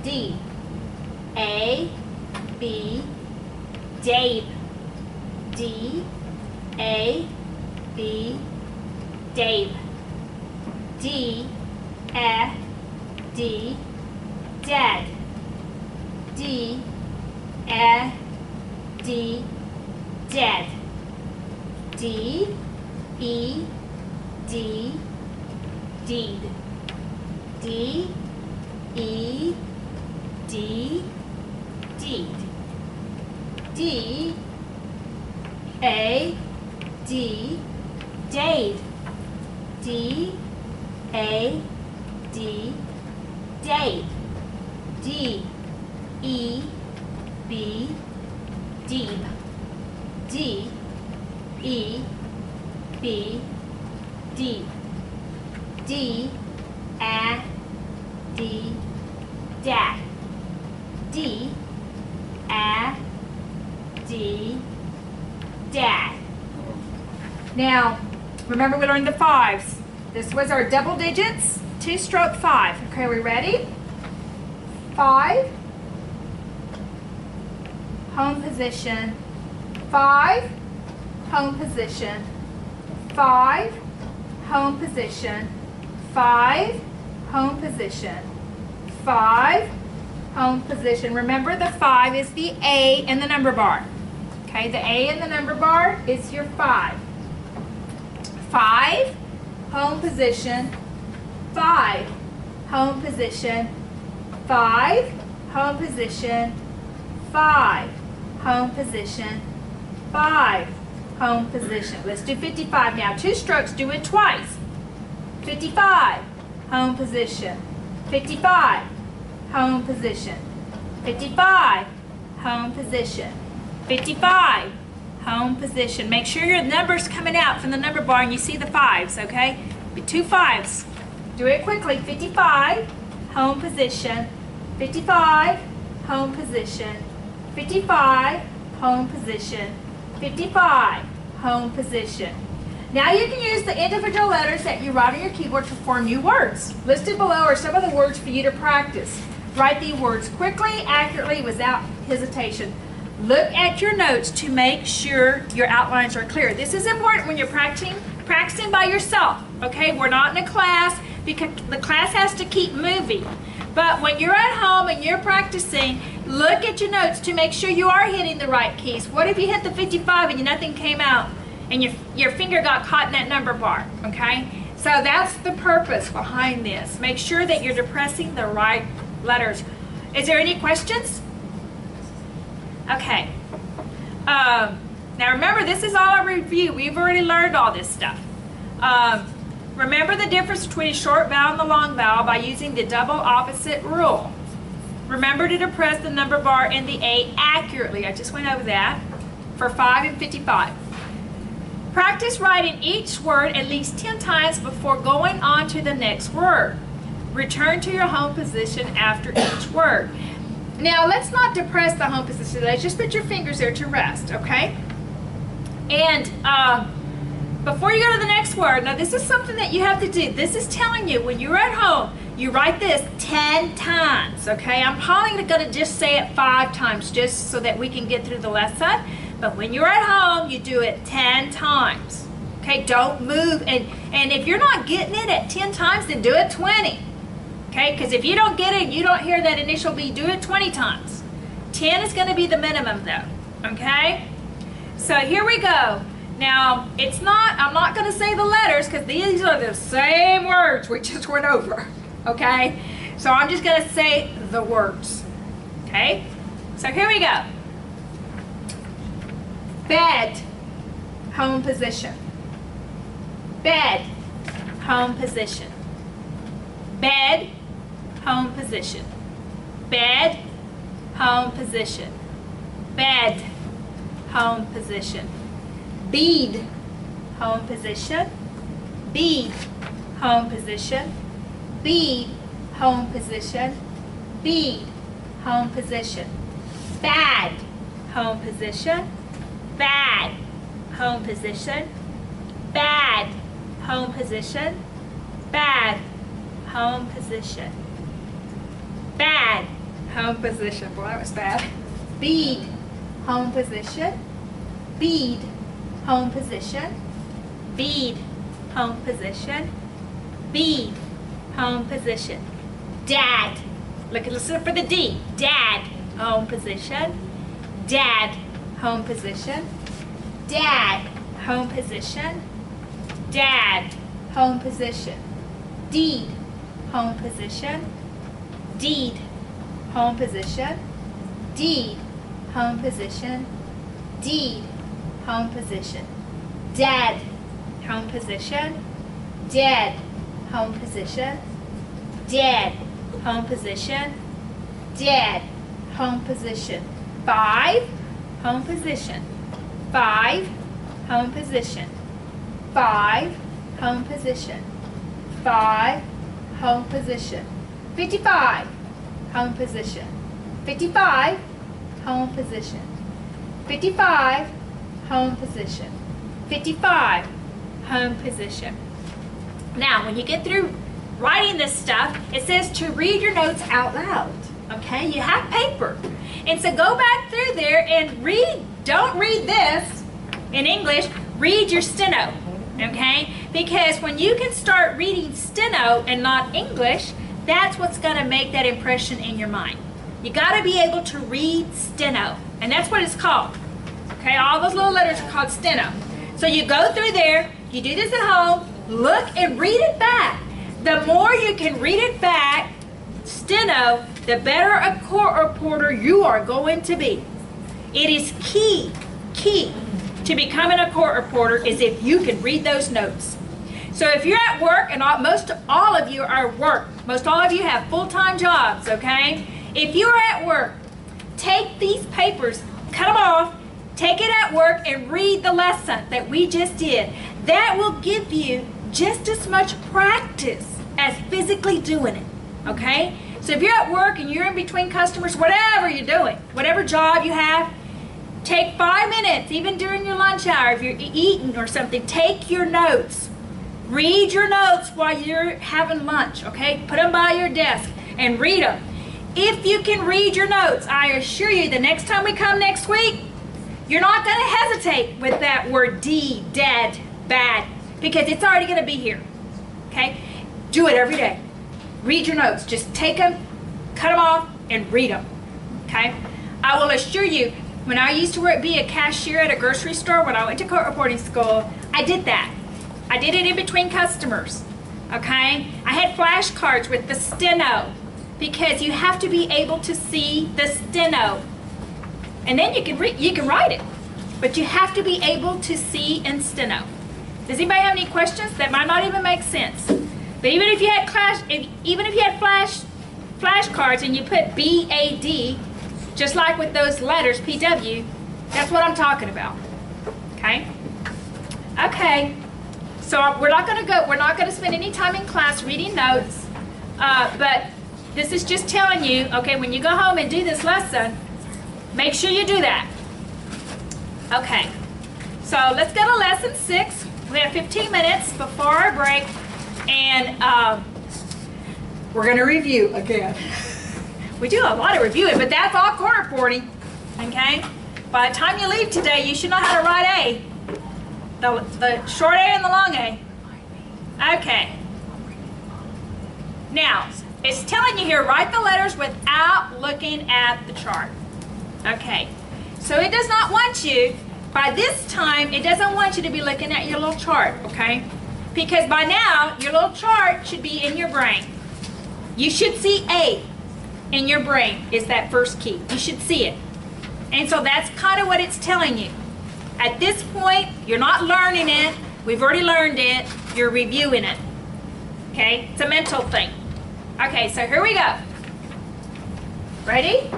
D, A, B, dabe. D, A, B, dabe. D, A, D, dead. D, A, D, dead. D, E, D, deed. D, E, D, deed. D, A, D, dade. D, A, D, dade. D, E, B, deeb. D, E, B, deep. D, A, D, dad. D, A, D, dad. Now, remember we learned the fives. This was our double digits, 2-stroke 5. Okay, are we ready? 5, home position. 5, home position. 5, home position. 5, home position. 5, home position. Remember the 5 is the A in the number bar. Okay, the A in the number bar is your 5. 5, home position. 5, home position. 5, home position. 5, home position. 5, home position. Let's do 55 now. 2 strokes, do it twice. 55, home position. 55, home position. 55, home position. 55, home position. Make sure your number's coming out from the number bar and you see the 5s, okay? 2 5s. Do it quickly. 55, home position. 55, home position. 55, home position. 55, home position. Now you can use the individual letters that you write on your keyboard to form new words. Listed below are some of the words for you to practice. Write the words quickly, accurately, without hesitation. Look at your notes to make sure your outlines are clear. This is important when you're practicing by yourself, okay? We're not in a class because the class has to keep moving. But when you're at home and you're practicing, look at your notes to make sure you are hitting the right keys. What if you hit the 55 and nothing came out and your finger got caught in that number bar, okay? So that's the purpose behind this. Make sure that you're depressing the right letters. Is there any questions? Okay. Now remember, this is all a review. We've already learned all this stuff. Remember the difference between a short vowel and the long vowel by using the double opposite rule. Remember to depress the number bar and the A accurately. I just went over that for 5 and 55. Practice writing each word at least 10 times before going on to the next word. Return to your home position after each word. Now, let's not depress the home position. Let's just put your fingers there to rest, okay? And before you go to the next word, now this is something that you have to do. This is telling you when you're at home, you write this 10 times, okay? I'm probably going to just say it 5 times just so that we can get through the lesson. But when you're at home, you do it 10 times. Okay, don't move. And if you're not getting it at 10 times, then do it 20. Okay, because if you don't get it and you don't hear that initial B, do it 20 times. 10 is going to be the minimum though. Okay? So here we go. Now, I'm not going to say the letters because these are the same words we just went over. Okay? So I'm just going to say the words. Okay? So here we go. Bed, home position. Bed, home position. Bed, home position. Bed, home position. Bed, home position. Bead, home position. Bead, home position. Bead, home position. Bead, home position. Bad, home position. Bad, home position. Bad, home position. Bad, home position. Bad, home position. Boy, that was bad. Bead, home position. Bead, home position. Bead, home position. Bead, home position. Dad, listen for the D. Dad, home position. Dad, home position. Dad, home position. Dad, home position. Deed, home position. Deed, home position. Deed, home position. Deed, home position. Dad, home position. Dead, home position. Dead, home position. Dead, home position. 5, home position. 5, home position. 5, home position. 5, home position. 55, home position. 55, home position. 55, home position. 55, home position. Now, when you get through writing this stuff, it says to read your notes out loud. Okay, you have paper. And so go back through there and read. Don't read this in English. Read your steno. Okay? Because when you can start reading steno and not English, that's what's going to make that impression in your mind. You got to be able to read steno. And that's what it's called. Okay? All those little letters are called steno. So you go through there, you do this at home, look and read it back. The more you can read it back, steno, the better a court reporter you are going to be. It is key to becoming a court reporter is if you can read those notes. So if you're at work, and most all of you are at work, most all of you have full-time jobs, okay? If you're at work, take these papers, cut them off, take it at work and read the lesson that we just did. That will give you just as much practice as physically doing it, okay? So if you're at work and you're in between customers, whatever you're doing, whatever job you have, take 5 minutes, even during your lunch hour, if you're eating or something, take your notes. Read your notes while you're having lunch, okay? Put them by your desk and read them. If you can read your notes, I assure you the next time we come next week, you're not going to hesitate with that word D, dead, bad, because it's already going to be here, okay? Do it every day. Read your notes. Just take them, cut them off, and read them, okay? I will assure you, when I used to be a cashier at a grocery store, when I went to court reporting school, I did that. I did it in between customers, okay? I had flashcards with the steno because you have to be able to see the steno. And then you can write it, but you have to be able to see in steno. Does anybody have any questions? That might not even make sense. But even if you had flashcards and you put BAD, just like with those letters, PW, that's what I'm talking about. Okay? Okay. So we're not going to spend any time in class reading notes, but this is just telling you, okay, when you go home and do this lesson, make sure you do that. Okay. So let's go to lesson 6. We have 15 minutes before our break, and we're going to review again. We do a lot of reviewing, but that's all court reporting, okay? By the time you leave today, you should know how to write A. The short A and the long A. Okay. Now, it's telling you here, write the letters without looking at the chart. Okay. So it does not want you, by this time, it doesn't want you to be looking at your little chart, okay? Because by now, your little chart should be in your brain. You should see A in your brain is that first key. You should see it. And so that's kind of what it's telling you. At this point, you're not learning it. We've already learned it. You're reviewing it. Okay? It's a mental thing. Okay, so here we go. Ready?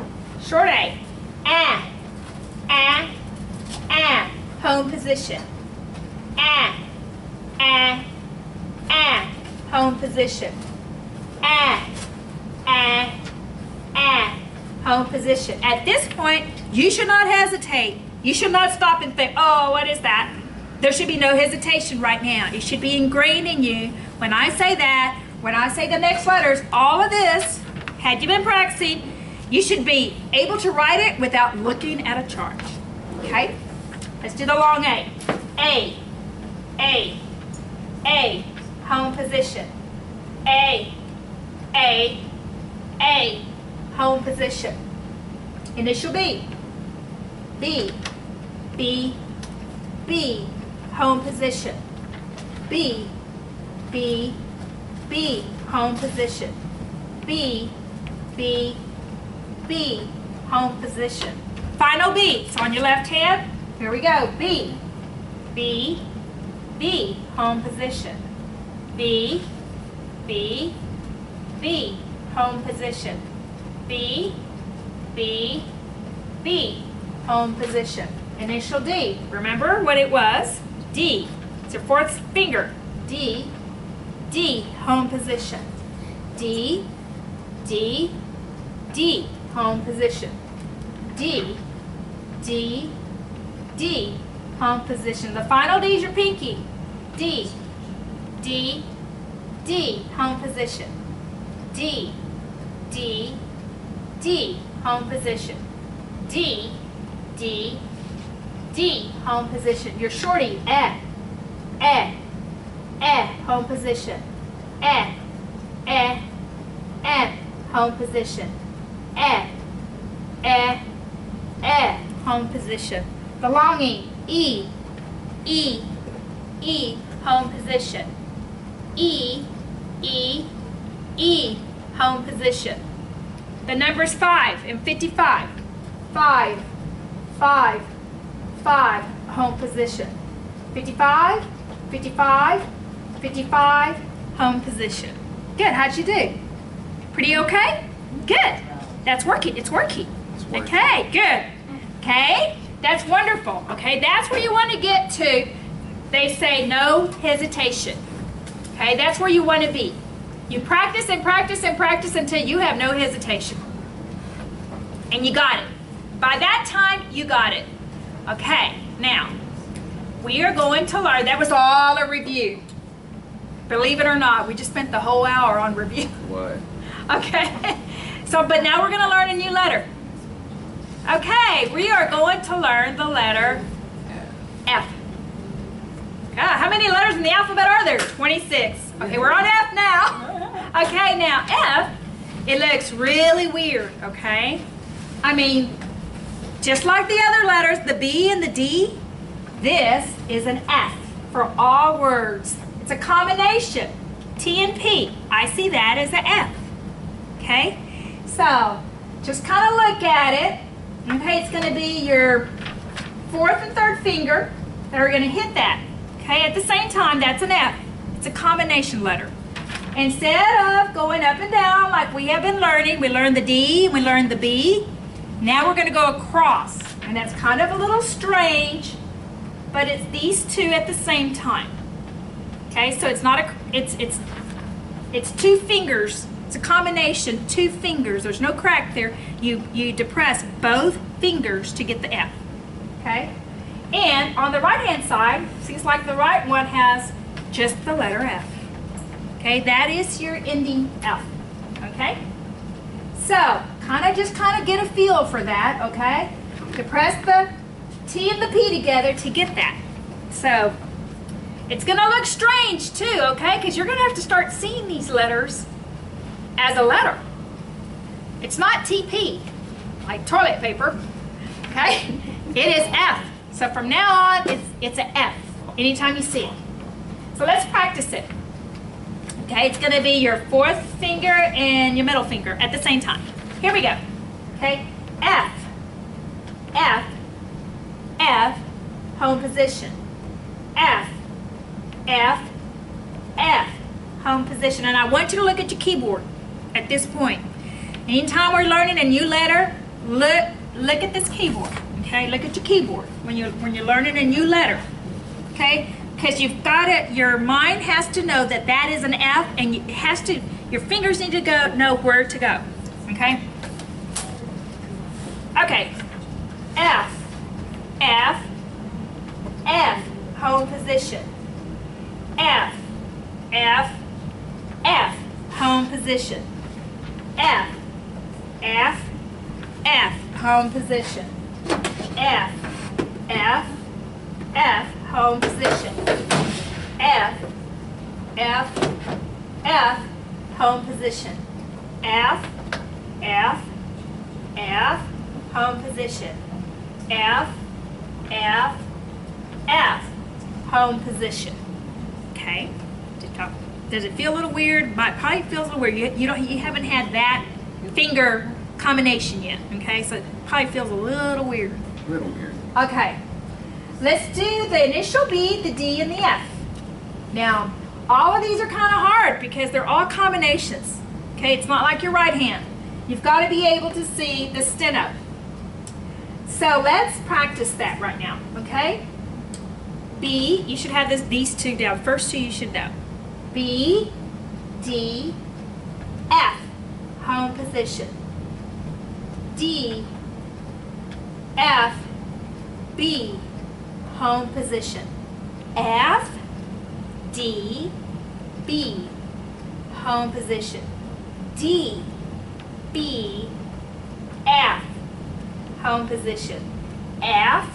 Short A. Ah. Ah. Ah. Home position. Ah. Ah. Ah. Home position. Ah. Ah. Ah. Home position. At this point, you should not hesitate. You should not stop and think, oh, what is that? There should be no hesitation right now. It should be ingrained in you. When I say that, when I say the next letters, all of this, had you been practicing, you should be able to write it without looking at a chart. Okay? Let's do the long A. A. A. A. Home position. A. A. A. Home position. Initial B. B. B. B. Home position. B. B. B. Home position. B. B. B. Home position. Final B. It's on your left hand. Here we go. B. B. B. Home position. B. B. B. Home position. B. B. B. Home position. Initial D. Remember what it was? D. It's your fourth finger. D. D. Home position. D. D. D. Home position. D. D. D. Home position. The final D is your pinky. D. D. D. Home position. D. D. D. Home position. D. D. D. Home position. Your shorty. Eh. Eh. Eh. Home position. Eh. Eh. Eh. Home position. Eh. Eh. Eh. Home position. The long E. E. E. E. Home position. E. E. E. Home position. The numbers 5 and 55. 5. 5. 5. Home position. 55. 55. 55. Home position. Good. How'd you do? Pretty okay? Good. That's working. It's working. Okay. Good. Okay. That's wonderful. Okay. That's where you want to get to. They say no hesitation. Okay. That's where you want to be. You practice and practice and practice until you have no hesitation. And you got it. By that time, you got it. Okay, now, we are going to learn, that was all a review. Believe it or not, we just spent the whole hour on review.
What?
Okay, so, but now we're going to learn a new letter. Okay, we are going to learn the letter F. How many letters in the alphabet are there? 26. Okay, we're on F now. Okay, now F, it looks really weird, okay? I mean, just like the other letters, the B and the D, this is an F for all words. It's a combination, T and P. I see that as an F, okay? So, just kind of look at it. Okay, it's going to be your fourth and third finger that are going to hit that. Okay, at the same time, that's an F. It's a combination letter. Instead of going up and down like we have been learning, we learned the D, we learned the B. Now we're going to go across. And that's kind of a little strange, but it's these two at the same time. Okay, so it's not a, it's two fingers. It's a combination, two fingers. There's no crack there. You depress both fingers to get the F. Okay? And on the right-hand side, seems like the right one has just the letter F. Okay, that is your ending F. Okay? So, just kind of get a feel for that, okay? To press the T and the P together to get that. So, It's gonna look strange too, okay? Because you're gonna have to start seeing these letters as a letter. It's not TP, like toilet paper, okay? It is F. So from now on, it's an F anytime you see it. So let's practice it. Okay, it's gonna be your fourth finger and your middle finger at the same time. Here we go. Okay, F, F, F, home position. F, F, F, home position. And I want you to look at your keyboard at this point. Anytime we're learning a new letter, look at this keyboard. Okay, look at your keyboard when you're learning a new letter. Okay, because you've got it. Your mind has to know that that is an F, and it has to. Your fingers need to know where to go. Okay. Okay. F, F, F, home position. F, F, F, home position. F, F, F, home position. F, F, F, home position. F, F, F, home position. F, F, F, home position. F, F, F, home position. Okay. Does it feel a little weird? Probably feels a little weird. You haven't had that finger combination yet. Okay, so it probably feels a little weird.
A little weird.
Okay. Let's do the initial B, the D, and the F. Now, all of these are kind of hard because they're all combinations. Okay, it's not like your right hand. You've got to be able to see the steno. So let's practice that right now, okay? B, you should have these two down. First two you should know. B, D, F, home position. D, F, B, home position. F, D, B, home position. D, B, F, home position. F,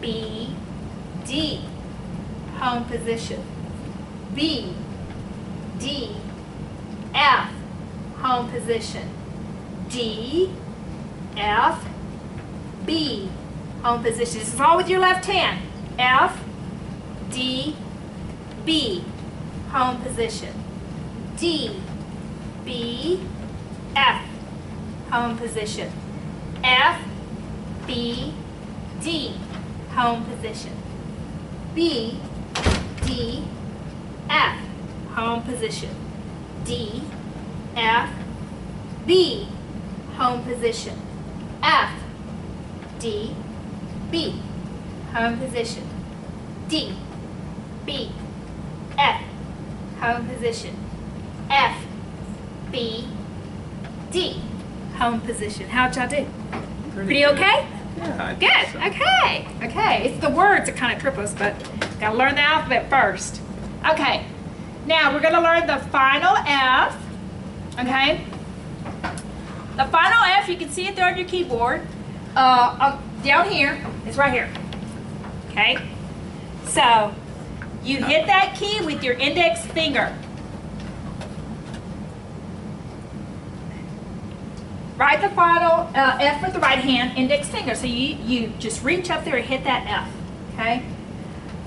B, D, home position. B, D, F, home position. D, F, B, home position. This is all with your left hand. F, D, B, home position. D, B, F, home position. F, B, D, home position. B, D, F, home position. D, F, B, home position. F, D, B, home position. D, B, F, home position. F, B, D, home position. How'd y'all do? Pretty okay?
Yeah, I think
Good.
so.
Okay. Okay. It's the words that kind of trip us, but gotta learn the alphabet first. Okay. Now we're gonna learn the final F. Okay. The final F, you can see it there on your keyboard. Down here, it's right here. Okay. So you hit that key with your index finger. Write the final F with the right hand, index finger. So you just reach up there and hit that F, okay?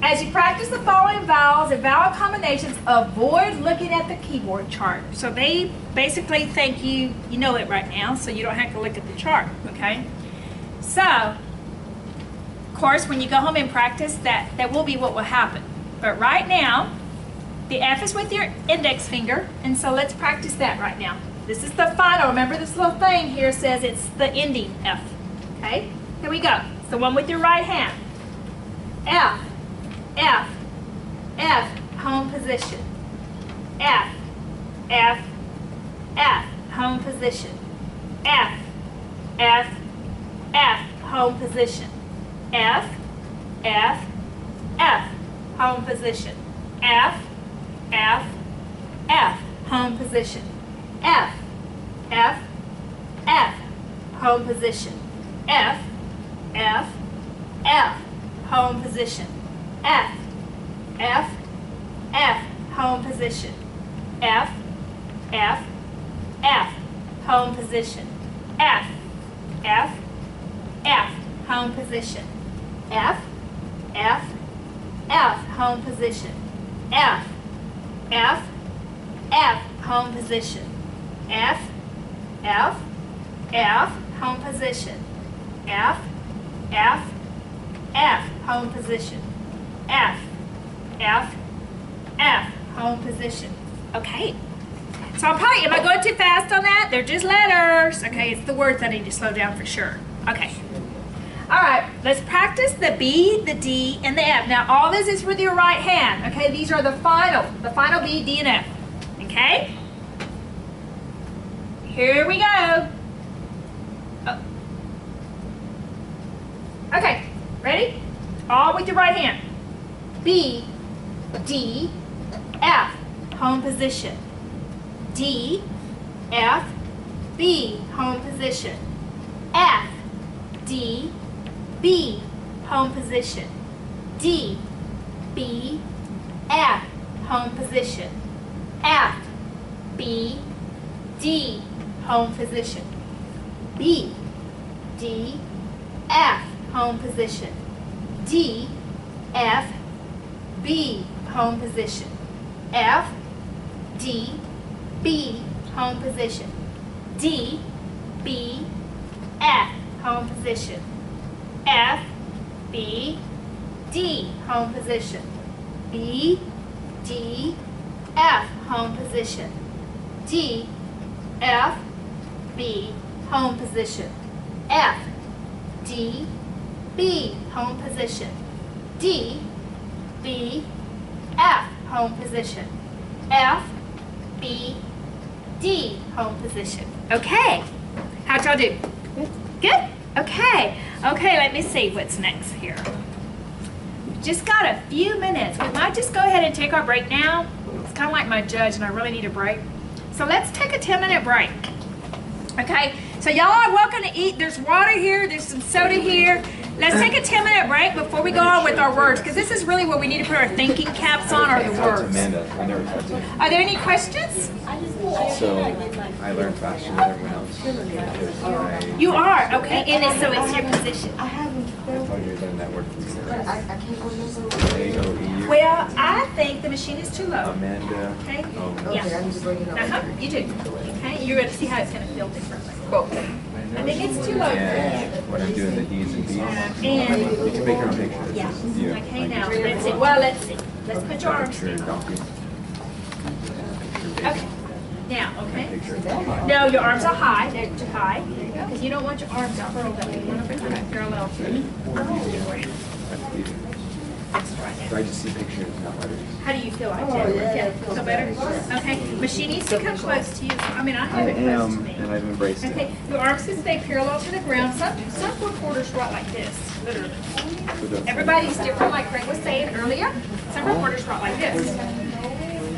As you practice the following vowels and vowel combinations, avoid looking at the keyboard chart. So they basically think you know it right now, so you don't have to look at the chart, okay? So, of course, when you go home and practice, that will be what will happen. But right now, the F is with your index finger, and so let's practice that right now. This is the final. Remember this little thing here says it's the ending F. Okay? Here we go. It's the one with your right hand. F, F, F, home position. F, F, F, home position. F, F, F, home position. F, F, F, home position. F, F, F, home position. F, F, F, home position. F, F, F, home position. F, F, F, home position. F, F, F, home position. F, F, F, home position. F, F, F, home position. F, F, F, home position. F, F, F, home position. F, F, F, home position. F, F, F, home position. Okay. So I'm probably, am I going too fast on that? They're just letters. Okay, it's the words I need to slow down for sure. Okay. All right, let's practice the B, the D, and the F. Now, all this is with your right hand. Okay, these are the final B, D, and F. Okay? Here we go. Oh. Okay, ready? All with your right hand. B, D, F, home position. D, F, B, home position. F, D, B, home position. D, B, F, home position. F, B, D, home position. B, D, F, home position. D, F, B, home position. F, D, B, home position. D, B, F, home position. F, B, D, home position. B, D, F, home position. D, F, B, home position. F, D, B, home position. D, B, F, home position. F, B, D, home position. Okay. How'd y'all do? Good? Okay. Okay, let me see what's next here. Just got a few minutes. We might just go ahead and take our break now. It's kind of like my judge and I really need a break. So let's take a 10-minute break. Okay, so y'all are welcome to eat. There's water here, there's some soda here. Let's take a 10-minute break before we go on with our words, because this is really what we need to put our thinking caps on, are the words.
Amanda, I never talked to you.
Are there any questions?
So I learned faster than everyone else.
You are, okay, and so it's your position.
I thought you were doing that word from AOEU.
Well, I think the machine is too low.
Amanda.
Okay?
Oh.
Yeah. You do. Okay? You're going to see how it's going to feel differently. I think it's too low.
Yeah, when I'm doing the D's and B's.
And
You can make your own pictures.
yeah. Okay, now let's see. Well, let's see. Let's put your arms
Picture
down.
donkey.
Okay. Now, okay. No, your arms are high. They're too high. There you go. Because you don't want your arms out furled up. You want them to parallel to the ground.
So I just see pictures, not letters.
How do you feel like that? Yeah, feel better? Okay. Machine needs to come close to you. I mean, I have it close to me.
And I've embraced it.
Okay, your arms can stay parallel to the ground. Some reporters write like this, literally. Everybody's different, like Craig was saying earlier. Some reporters write like this.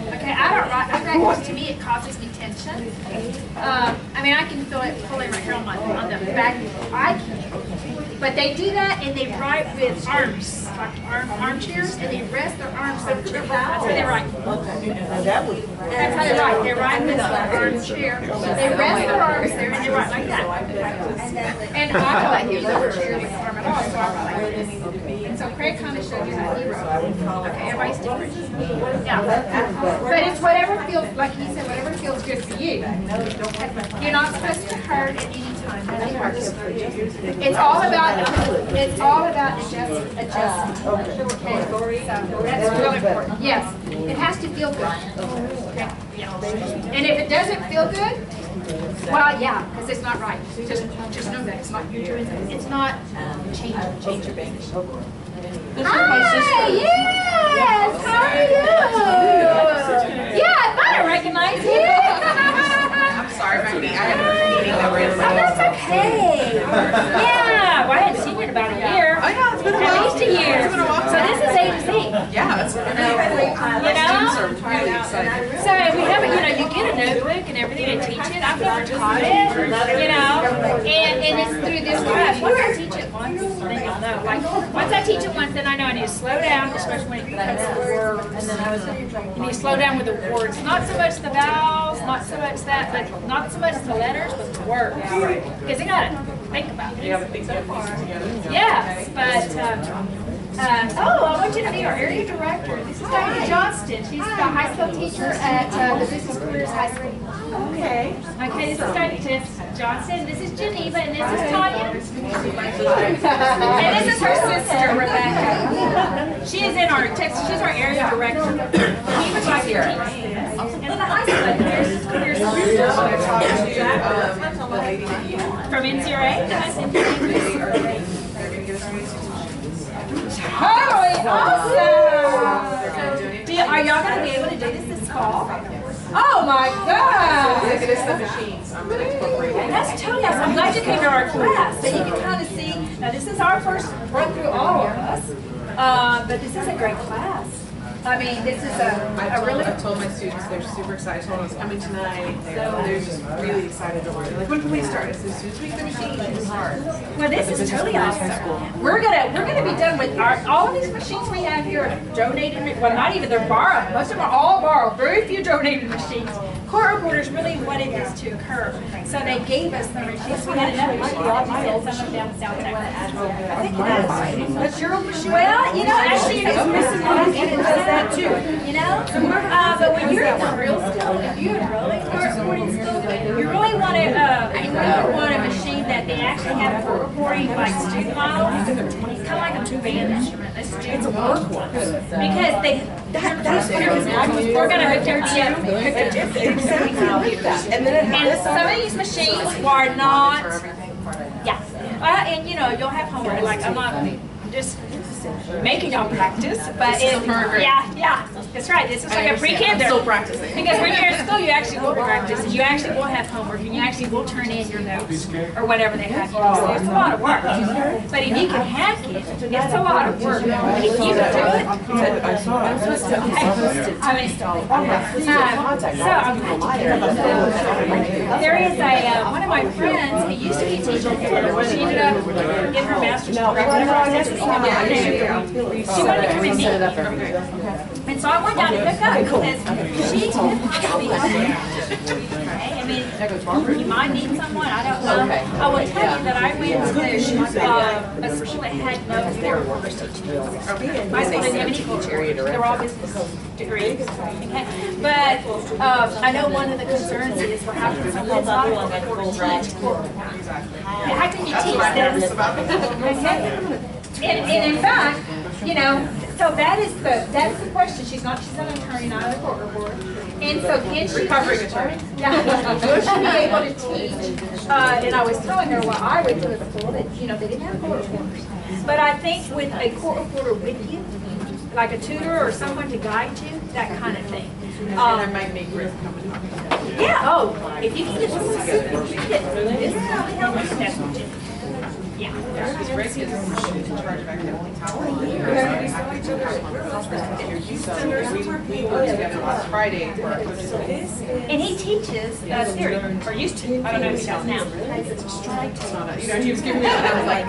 Okay, I don't write like that because to me it causes me tension. I mean, I can feel it pulling right here on the back. I can. But they do that and they write with arms, like armchairs, and they rest their arms on the chair. That's how they write. That's how they write. They write with the armchair. They rest their arms there and they write like that. And I don't use the armchair with the arm at all, so I write like this. And so Craig kind of showed you how he wrote. Okay, everybody's different. Yeah. But it's whatever feels, like he said, whatever feels good for you. You're not supposed to hurt at any time. That hurts. It's all about adjusting. Okay. So that's really important. Yes. It has to feel good. Okay. Yeah. And if it doesn't feel good, well, yeah, because it's not right. Just know that it's not you doing it. It's not change your English. Hi, yes. How are you? Yeah, I thought I recognized you.
I'm sorry about me. I had a meeting that ran late.
Oh, that's okay. Yeah, well, I hadn't seen you in about a year.
Oh yeah, it's been a while.
At least a year.
It's been a while.
So this is A to Z.
Yeah, it's really students are really excited.
So we have, you get a notebook and everything and teach it. I've never taught it, and it's through this class. Once I teach it once, then you'll know. Like, once I teach it once, then I know I need to slow down, especially when it becomes You need to slow down with the words. Not so much the vowels, not so much that, but not so much the letters, but the words. Because you gotta think about it.
You gotta think so far.
Yes, but, oh, I want you to meet our area director. This is Dr. Johnston. She's the high school teacher at the Business Careers High School.
Okay.
Okay, this is Dr. Johnston. This is Geneva, and this is Tanya. And this is her sister, Rebecca. She is in our Texas. She's our area director. He would like to teach. And then the high school, here's from NCRA. Totally awesome! Are y'all going to be able to do this fall? Oh my God!
Look at the machines. I'm gonna incorporate it.
That's totally awesome. I'm glad you came to our class so you can kind of see. Now this is our first run through all of us, but this is a great class. I mean, this is
I've told my students they're super excited. I told them I was coming tonight. They're just really excited to learn. They're like, when can we start? I said, as soon as we get the machine, we can start.
Well, this is totally awesome. We're gonna be done with all of these machines we have here are donated. Well, not even, they're borrowed. Most of them are all borrowed. Very few donated machines. Court reporters really wanted this to occur, so they gave us the machines. We had enough money. We sold some of them down South Texas. That's your machine. Well, you know, actually, it's missing one. It does that too. You know, but when you're in the real school, if you really court reporting school, you really want to. You really want a machine that they actually have for reporting, like student models. It's kind of like a two-band instrument. It's a workhorse because they. We're gonna hook your and some of these machines are not. Yeah, and you know you'll have homework. Like I'm not just making y'all practice, but yeah, that's right. This is like a pre-kinder.
I'm still practicing.
Because when you're in school, you actually will practice, and you actually will have homework, and you actually will turn in your notes or whatever they have you do. So it's a lot of work. But if you can hack it, it's a lot of work. If you can do it. There is one of my friends who used to be teaching. She ended up getting her master's degree. She wanted to come and meet me. And so I went down to pick up because she could possibly help me. I mean, you might need someone, I don't know. I will tell you that I went to a school that had no course teaching. My school didn't have any culture. They were all business degrees. Okay? But I know one of the concerns is, well, how can someone not teach court? How can you teach this? And in fact, you know, so that's the question. She's an attorney, not a court reporter. And so can she
Recovering attorney.
Yeah. Will she be able to teach? And I was telling her what I went to a school that, you know, they didn't have court reporters. But I think with a court reporter with you, like a tutor or someone to guide you, that kind of thing.
And I might make Rick come and talk about it.
Yeah, oh, if you can just this is how we help us. Yeah.
Because Rick is in charge of academic talent. We worked together last Friday for our coaches.
And he teaches theory, or used to. I don't know if he does now.
You know, he was giving me that, I was like,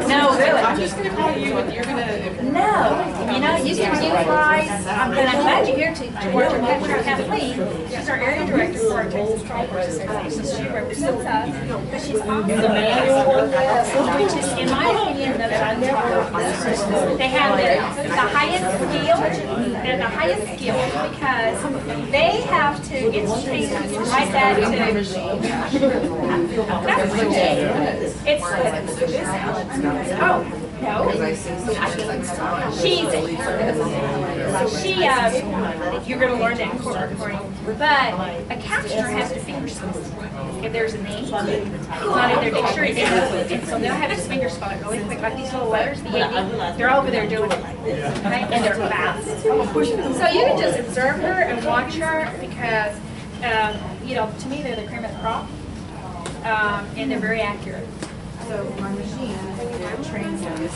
No, really.
I'm just going to call you and you're going to...
No, you know, you can utilize, I'm glad you're here to work with Kathleen. She's our area director for our Texas Trial Courses. She represents us, but she's also which is, in my opinion, the they have the highest skill. They're the highest skill because they have to get trained like that to. It's no. You're going to learn that in court recording. But a captioner has to finger spell. If there's a name, it's not in their dictionary, so they'll have his finger spell it really quick, like these little letters, the AD, they're over there doing it, okay? And they're fast. So you can just observe her and watch her because, you know, to me, they're the cream of the crop, and they're very accurate.
So my machine translates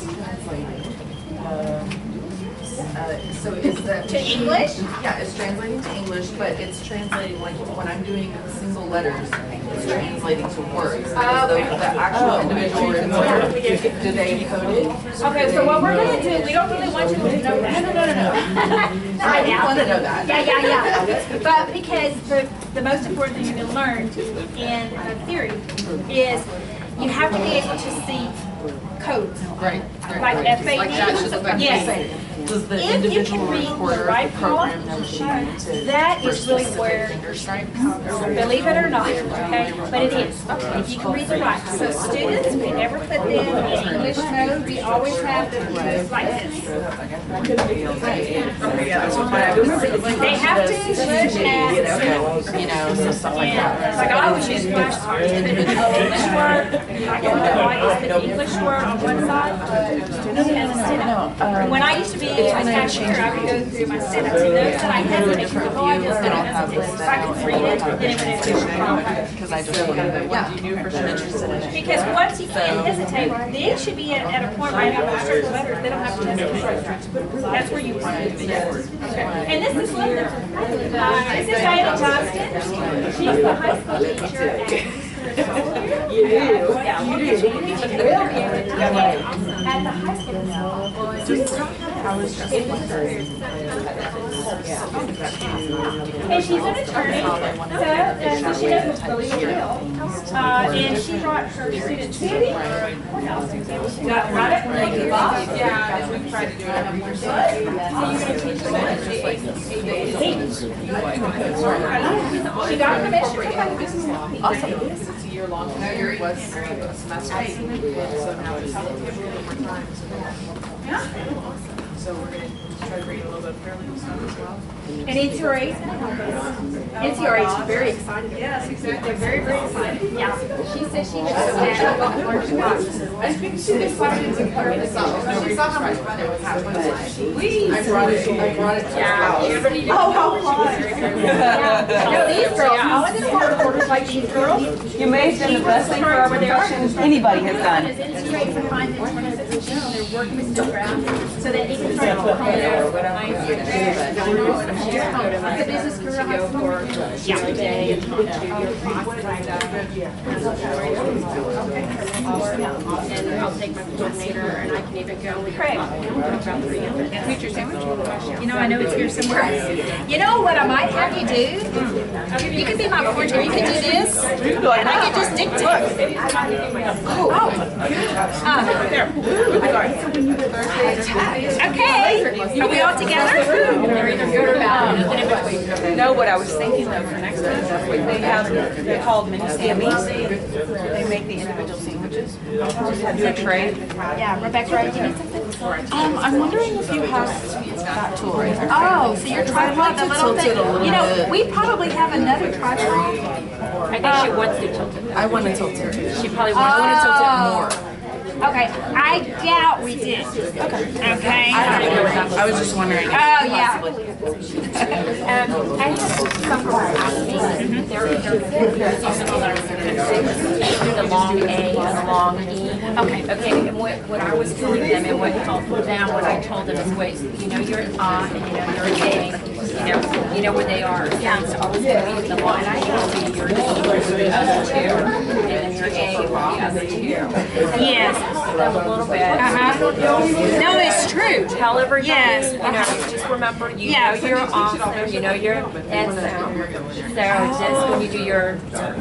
So is that
To English?
Yeah, it's translating to English, but it's translating like when I'm doing single letters, it's translating to words. The actual individual report, do they code it?
Okay, so what we're gonna do, we don't really want you to know that.
No. I want to know that.
Yeah. But because the most important thing you're gonna learn in theory is you have to be able to see codes.
Right.
Like FAD.
Like that should look like
Yes.
Does the
If you
individual
can read the
reporter
right
of the program
column,
know what you need to
that
for
is really
specific
where,
finger stripes?
believe it or not, okay, but it is, if you can read the right. So students, we never put them in English mode, we always have them do like this.
Yeah, that's what I was
They have to look at,
you know, so stuff like that.
like I always use flashcards, put the English word, I can put the English word on one side, and when I used to be a cashier, I would go through my setup, to those that I hesitate, oh, I just don't hesitate, if I could read it, then it would be a problem.
Because I just kind of, what do you do for sure? Interested in it.
Because once you can't hesitate, they should be at a point where after certain letters, they don't have to hesitate. That's where you want to be. And this is Linda. This is Diana Johnston. She's the high school teacher at
You do.
yeah,
You do.
she will be able to get at the high school level. And she's an attorney, so she doesn't believe it real. And she brought her students to the courthouse. Got right up and they box.
Yeah, we tried to do it every year.
So you're going to teach them she got permission.
Awesome. It's a year-long. No, you're was a semester. So now it's a little more time. So we're going to try to read a little bit of parallel stuff as well.
And NCRA is going to help us. NCRA is very excited.
Yes, exactly.
They're very, very excited. Yeah. She said she was so
I think she decided to cover this up. She saw how much fun it was having. I brought it.
Yeah, everybody did. Oh, how fun. No, these girls, all of these court reporters like these girls.
You may have done the best thing for our profession anybody has done.
Is NCRA to find the 26 machines, they're working with the ground, so that they can try to call the business career high school. Yeah. Day and talk to your boss like that. And I'll take my coordinator and I can even go with Craig. Future sandwich. You know, I know it's here somewhere. You know what I might have you do? You could be my coordinator. You could do this, and I could just dictate. Okay. Are we all together? They're either good or bad.
No, what I was thinking though for next time, they have, they're called mini Sammies. They make the individual sandwiches. Just have the tray.
Yeah, Rebecca, do you need something?
I'm wondering if you have that tool right there.
Oh, so your tripod, the little thing. You know, we probably have another tripod.
I think she wants to tilt it.
I want to tilt it.
She probably wants
I want to tilt it more.
Okay, I doubt we did. Okay.
I was just wondering.
Oh, yeah.
I have some girls ask me, the long A and the long E. Okay, and what I was telling them and what helped them when I told them is wait, you know you're an and you know you're an A, you know where they are. Yeah. So always going to be the line I see your E, the other two, and then your A, the other two.
Yes.
Them a little bit.
No, it's true.
Tell everybody,
Yes.
you know, just remember, you
Yeah.
know you're awesome, you know you're N sound. So just when you do your,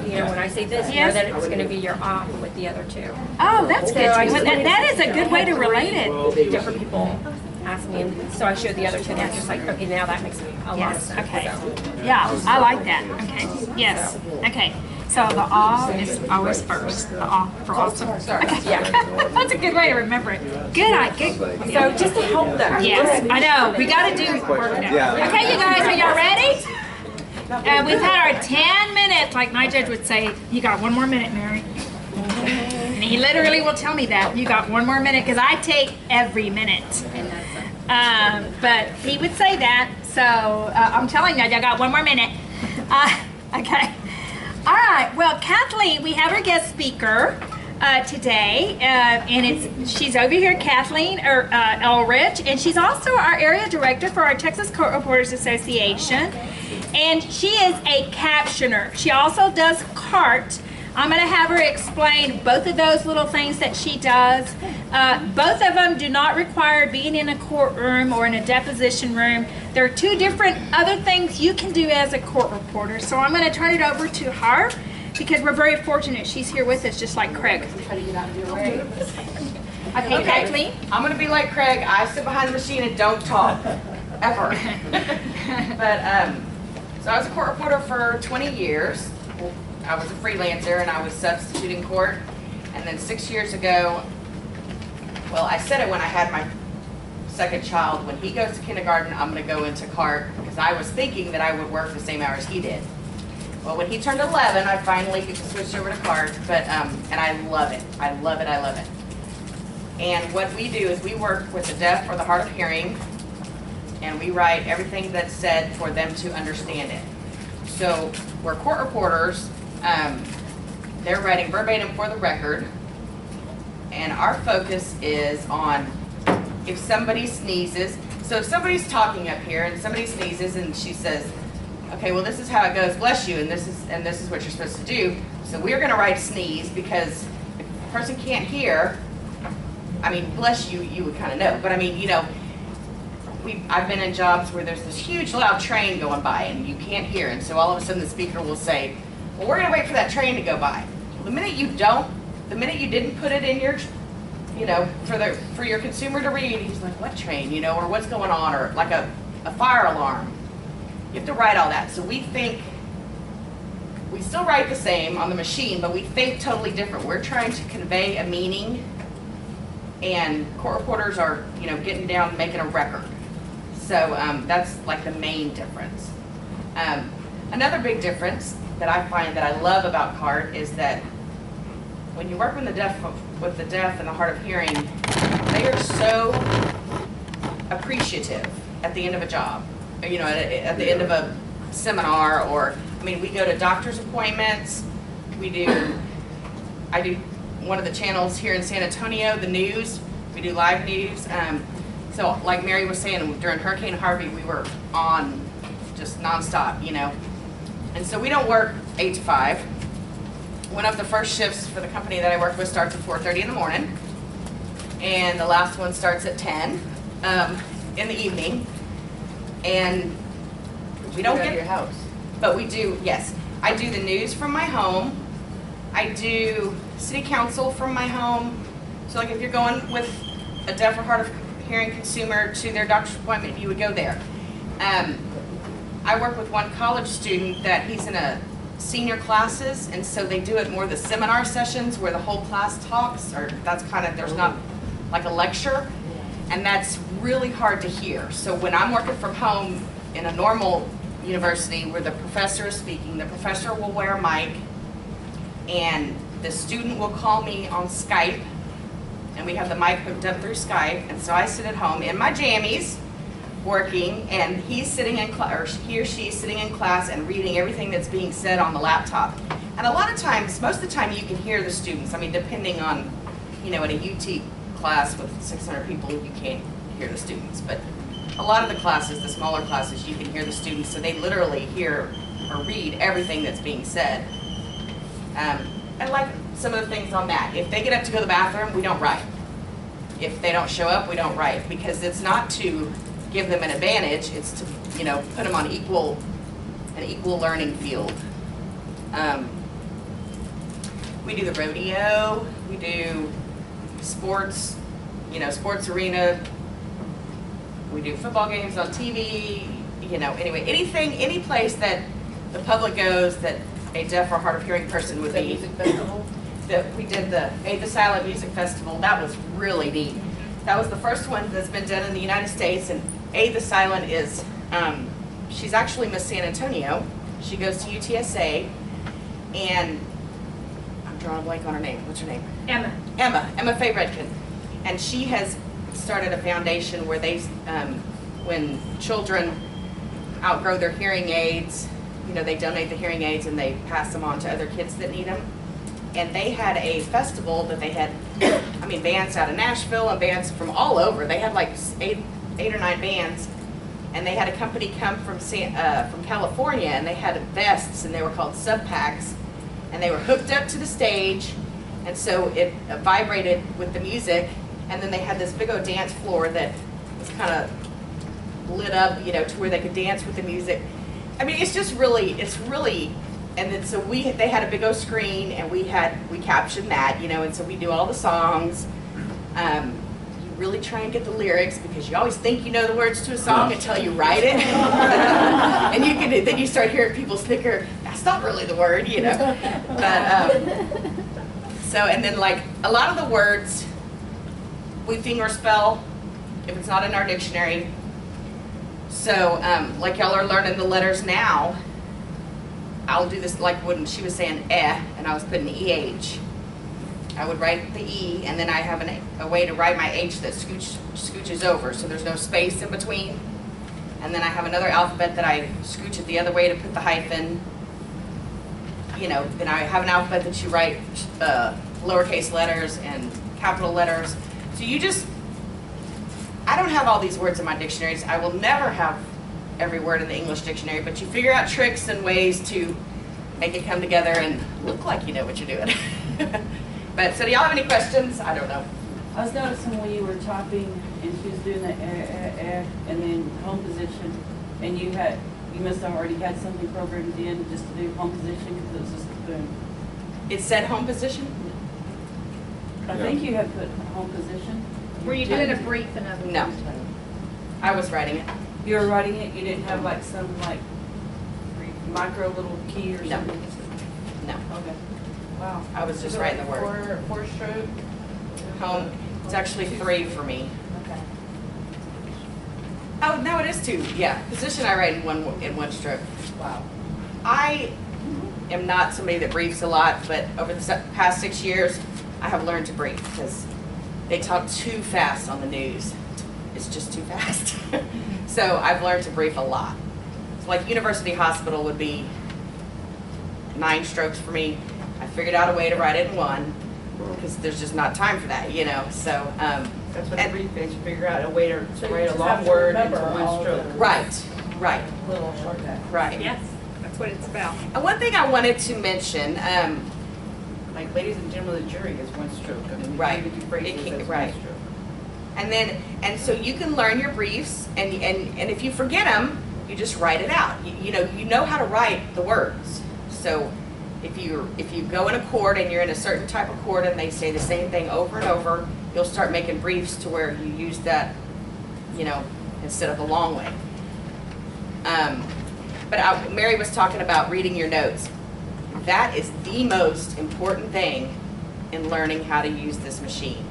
you know, when I say this, you know
Yes.
that it's going to be your off with the other two.
Oh, that's good.
I just
That is a good way to relate it.
Different people ask me, and so I showed the other two, and it's just like, okay, now that makes a lot of
Yes,
sense.
okay.
So.
Yeah, I like that. Okay, yes, okay. So the aw is always first, the aw for awesome. Okay,
Yeah.
that's a good way to remember it. Good.
So just to help them.
Yes, I know, we gotta do work now.
Yeah.
Okay, you guys, are y'all ready? We've had our 10 minutes, like my judge would say, you got one more minute, Mary. And he literally will tell me that, you got one more minute, because I take every minute. But he would say that, so I'm telling you, I got one more minute. Okay. All right, well, Kathleen, we have our guest speaker. today, and she's over here, Kathleen Ulrich, and she's also our area director for our Texas Court Reporters Association, and she is a captioner. She also does CART. I'm going to have her explain both of those little things that she does. Both of them do not require being in a courtroom or in a deposition room. There are two different other things you can do as a court reporter. So I'm going to turn it over to her because we're very fortunate she's here with us, just like Craig.
Try to get out of your way.
Okay, Kathleen?
I'm gonna be like Craig. I sit behind the machine and don't talk, ever. But, so I was a court reporter for 20 years. I was a freelancer and I was substituting court. And then 6 years ago, well, I said it when I had my second child. When he goes to kindergarten, I'm gonna go into CART because I was thinking that I would work the same hours he did. Well, when he turned 11, I finally switched over to CART, but, and I love it. I love it, I love it. And what we do is we work with the deaf or the hard of hearing, and we write everything that's said for them to understand it. So we're court reporters, they're writing verbatim for the record, and our focus is on if somebody sneezes. So if somebody's talking up here and somebody sneezes and she says, okay, well this is how it goes, bless you, and this is what you're supposed to do. So we're gonna write sneeze because if a person can't hear, I mean, bless you, you would kind of know, but I mean, you know, I've been in jobs where there's this huge loud train going by and you can't hear, and so all of a sudden the speaker will say, well, we're gonna wait for that train to go by. Well, the minute you didn't put it in your, you know, for your consumer to read, he's like, what train, you know, or what's going on, or like a fire alarm. You have to write all that. So we still write the same on the machine, but we think totally different. We're trying to convey a meaning, and court reporters are, you know, getting down and making a record. So that's like the main difference. Another big difference that I find that I love about CART is that when you work with the deaf and the hard of hearing, they are so appreciative at the end of a job. You know, at the end of a seminar, or, I mean, we go to doctor's appointments, I do one of the channels here in San Antonio, the news, we do live news. So like Mary was saying, during Hurricane Harvey, we were on just nonstop, you know. And so we don't work 8 to 5. One of the first shifts for the company that I work with starts at 4:30 in the morning, and the last one starts at 10 in the evening. And we don't get your house, but we do. Yes, I do the news from my home. I do city council from my home. So like if you're going with a deaf or hard of hearing consumer to their doctor's appointment, you would go there. I work with one college student that he's in a senior classes, and so they do it more the seminar sessions where the whole class talks, or that's kind of, there's not like a lecture. And that's really hard to hear. So when I'm working from home in a normal university where the professor is speaking, the professor will wear a mic, and the student will call me on Skype, and we have the mic hooked up through Skype, and so I sit at home in my jammies working, and he's sitting in class, or he or she is sitting in class and reading everything that's being said on the laptop. And a lot of times, most of the time you can hear the students. I mean, depending on, you know, in a UT class with 600 people, you can't hear the students, but a lot of the classes, the smaller classes, you can hear the students, so they literally hear or read everything that's being said. I like some of the things on that. If they get up to go to the bathroom, we don't write. If they don't show up, we don't write, because it's not to give them an advantage, it's to, you know, put them on an equal learning field. We do the rodeo, we do sports, you know, sports arena, we do football games on TV, you know, anyway, anything, any place that the public goes that a deaf or hard of hearing person would be. music festival? We did the Aid the Silent Music Festival. That was really neat. That was the first one that's been done in the United States, and Aid the Silent is, she's actually Miss San Antonio. She goes to UTSA, and I'm drawing a blank on her name. What's her name? Emma Faye Redkin. And she has started a foundation where they, when children outgrow their hearing aids, you know, they donate the hearing aids and they pass them on to other kids that need them. and they had a festival that they had, I mean, bands out of Nashville and bands from all over. They had like eight or nine bands, and they had a company come from California, and they had vests, and they were called sub packs, and they were hooked up to the stage, and so it vibrated with the music, and then they had this big old dance floor that was kind of lit up, you know, to where they could dance with the music. I mean, it's just really, and then so they had a big old screen, and we captioned that, you know, and so we do all the songs. You really try and get the lyrics, because you always think you know the words to a song until you write it. And then you start hearing people snicker, that's not really the word, you know. But, so, and then like a lot of the words we finger spell if it's not in our dictionary. So, like y'all are learning the letters now, I'll do this like when she was saying and I was putting EH. I would write the E, and then I have a way to write my H that scooches over, so there's no space in between. And then I have another alphabet that I scooch it the other way to put the hyphen. You know, then I have an alphabet that you write lowercase letters and capital letters. So I don't have all these words in my dictionaries. I will never have every word in the English dictionary, but you figure out tricks and ways to make it come together and look like you know what you're doing. But so do y'all have any questions? I don't know.
I was noticing when you were typing and she was doing the and then home position, and you must have already had something programmed in just to do home position, because it was just boom.
It said home position?
I think you had put home position.
Were you doing a brief in other words?
No. I was writing it.
You were writing it, you didn't have like some like micro little key or
No.
something?
No.
Okay. Wow.
I was just writing the word.
Four stroke?
Home. It's actually 3 for me.
Okay.
Oh, no, it is 2. Yeah. Position I write in one stroke.
Wow.
I am not somebody that briefs a lot, but over the past 6 years, I have learned to brief, because they talk too fast on the news. It's just too fast. So I've learned to brief a lot. So like University Hospital would be 9 strokes for me. I figured out a way to write it in 1, because there's just not time for that, you know. So
That's what a brief is, you figure out a way to write a long word into one stroke.
right,
Little shortcut.
right.
Yes, that's what it's about.
And one thing I wanted to mention,
Like, ladies and gentlemen of the jury is one stroke. I mean,
Right.
you do phrases
It can-
as
right.
one stroke.
and so you can learn your briefs, and if you forget them, you just write it out. You know how to write the words. So if you go in a court and you're in a certain type of court and they say the same thing over and over, you'll start making briefs to where you use that, you know, instead of a long way. But Mary was talking about reading your notes. That is the most important thing in learning how to use this machine.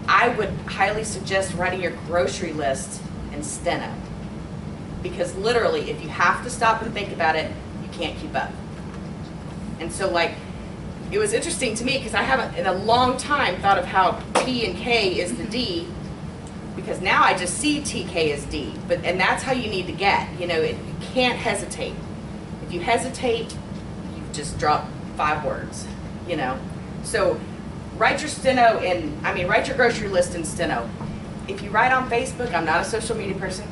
I would highly suggest writing your grocery list in steno, because literally, if you have to stop and think about it, you can't keep up. And so, like, it was interesting to me, because I haven't in a long time thought of how P and K is the D, because now I just see TK as D, and that's how you need to get, you know, you can't hesitate. If you hesitate, you just drop 5 words, you know. So write your write your grocery list in steno. If you write on Facebook, I'm not a social media person.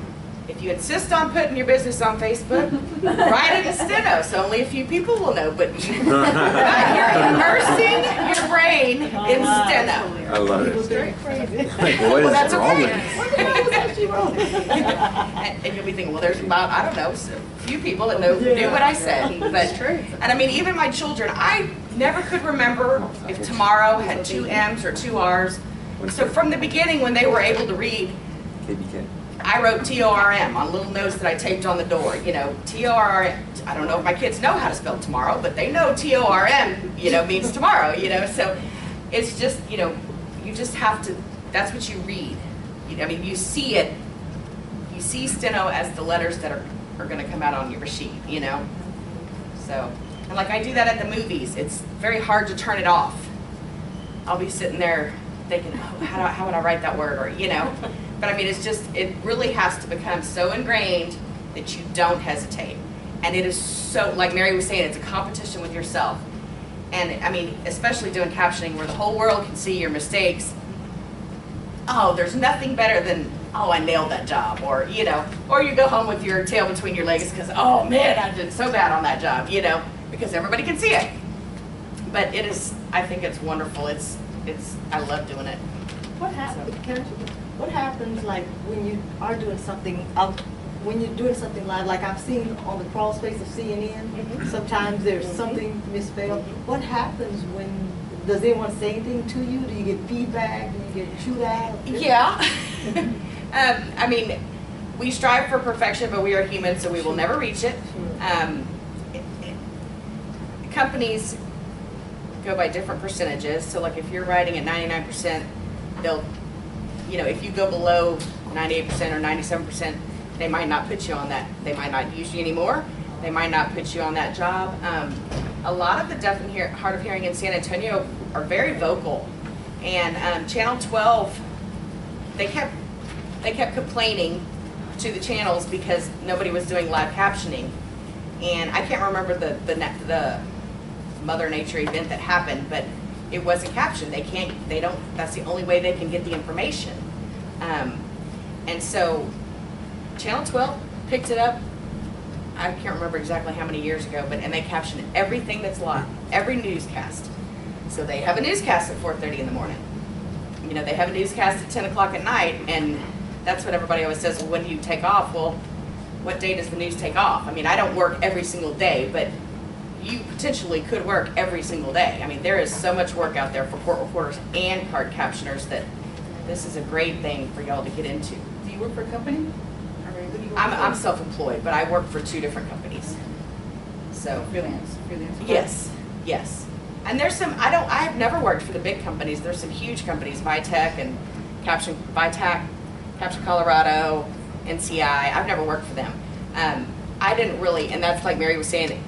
If you insist on putting your business on Facebook, write it in steno, so only a few people will know, but you're immersing your brain in steno.
I love it. Like, what
Well,
is
that's
wrong
okay.
with
And you'll be thinking, well, there's about, I don't know, a few people that knew what I said. But, and I mean, even my children, I never could remember if tomorrow had 2 M's or 2 R's. So from the beginning, when they were able to read,
KBK.
I wrote TORM on little notes that I taped on the door. You know, TORM. I don't know if my kids know how to spell tomorrow, but they know TORM, you know, means tomorrow, you know. So it's just, you know, you just have to, that's what you read. I mean, you see it, you see steno as the letters that are going to come out on your machine, you know. So, and like I do that at the movies. It's very hard to turn it off. I'll be sitting there thinking, oh, how would I write that word, or, you know. But I mean, it's just, it really has to become so ingrained that you don't hesitate. And it is so, like Mary was saying, it's a competition with yourself. And I mean, especially doing captioning where the whole world can see your mistakes. Oh, there's nothing better than, oh, I nailed that job, or, you know, or you go home with your tail between your legs because, oh man, I did so bad on that job, you know, because everybody can see it. But it is, I think it's wonderful. I love doing it.
What happens, what happens like when you are doing something, when you're doing something live, like I've seen on the crawl space of CNN, sometimes there's something misspelled. What happens when, does anyone say anything to you? Do you get feedback? Do you get chewed out?
Yeah. I mean, we strive for perfection, but we are human, so we will never reach it. Companies go by different percentages. So like if you're writing at 99%, they'll, you know, if you go below 98% or 97%, they might not put you on that. They might not use you anymore. They might not put you on that job. A lot of the deaf and hard of hearing in San Antonio are very vocal. And Channel 12, they kept complaining to the channels because nobody was doing live captioning. And I can't remember the Mother Nature event that happened, but it wasn't captioned. They don't, that's the only way they can get the information. And so Channel 12 picked it up, I can't remember exactly how many years ago, and they caption everything that's live, every newscast. So they have a newscast at 4:30 in the morning. You know, they have a newscast at 10 o'clock at night, and that's what everybody always says, well, when do you take off? Well, what day does the news take off? I mean, I don't work every single day, but you potentially could work every single day. I mean, there is so much work out there for court reporters and card captioners that this is a great thing for y'all to get into.
Do you work for a company?
I'm self-employed, but I work for 2 different companies. So
Freelance.
yes, yes. And there's some, I have never worked for the big companies. There's some huge companies, Vitech and Caption Colorado, NCI. I've never worked for them. I didn't really, and that's like Mary was saying,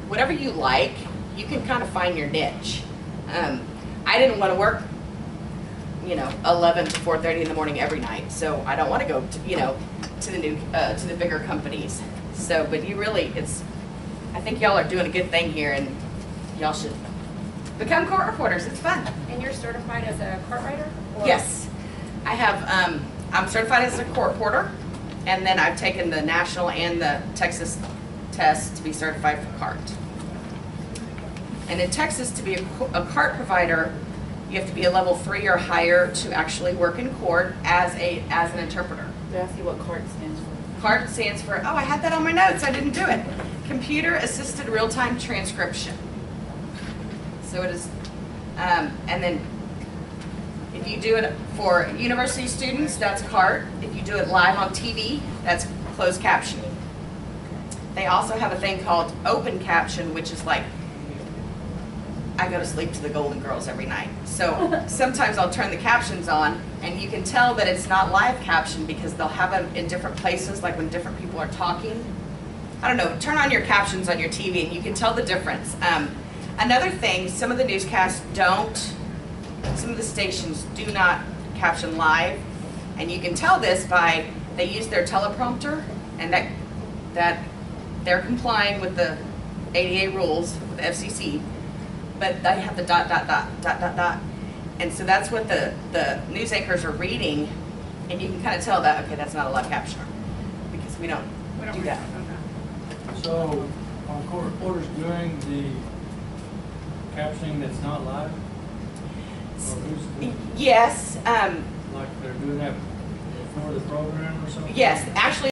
whatever you like, you can kind of find your niche. I didn't want to work, you know, 11 to 4:30 in the morning every night. So I don't want to go to, you know, to the bigger companies. So, but you really, I think y'all are doing a good thing here, and y'all should become court reporters. It's fun.
And you're certified as a court writer? Or?
Yes, I have. I'm certified as a court reporter, and then I've taken the national and the Texas test to be certified for CART. And in Texas, to be a CART provider, you have to be a level 3 or higher to actually work in court as an interpreter.
Did I ask you what CART stands for?
CART stands for, oh, I had that on my notes, I didn't do it. Computer Assisted Real-Time Transcription. So it is, and then if you do it for university students, that's CART. If you do it live on TV, that's closed captioning. They also have a thing called open caption, which is like, I go to sleep to the Golden Girls every night. So sometimes I'll turn the captions on, and you can tell that it's not live caption because they'll have them in different places, like when different people are talking. I don't know, turn on your captions on your TV and you can tell the difference. Another thing, some of the newscasts some of the stations do not caption live, and you can tell this by, they use their teleprompter, and that they're complying with the ADA rules with the FCC, but they have the ... And so that's what the news anchors are reading, and you can kind of tell that, okay, that's not a live captioner, because we don't do that.
So, are court reporters doing the captioning that's not live? Or who's doing it?
Yes.
Like they're doing that before the program or something?
Yes, actually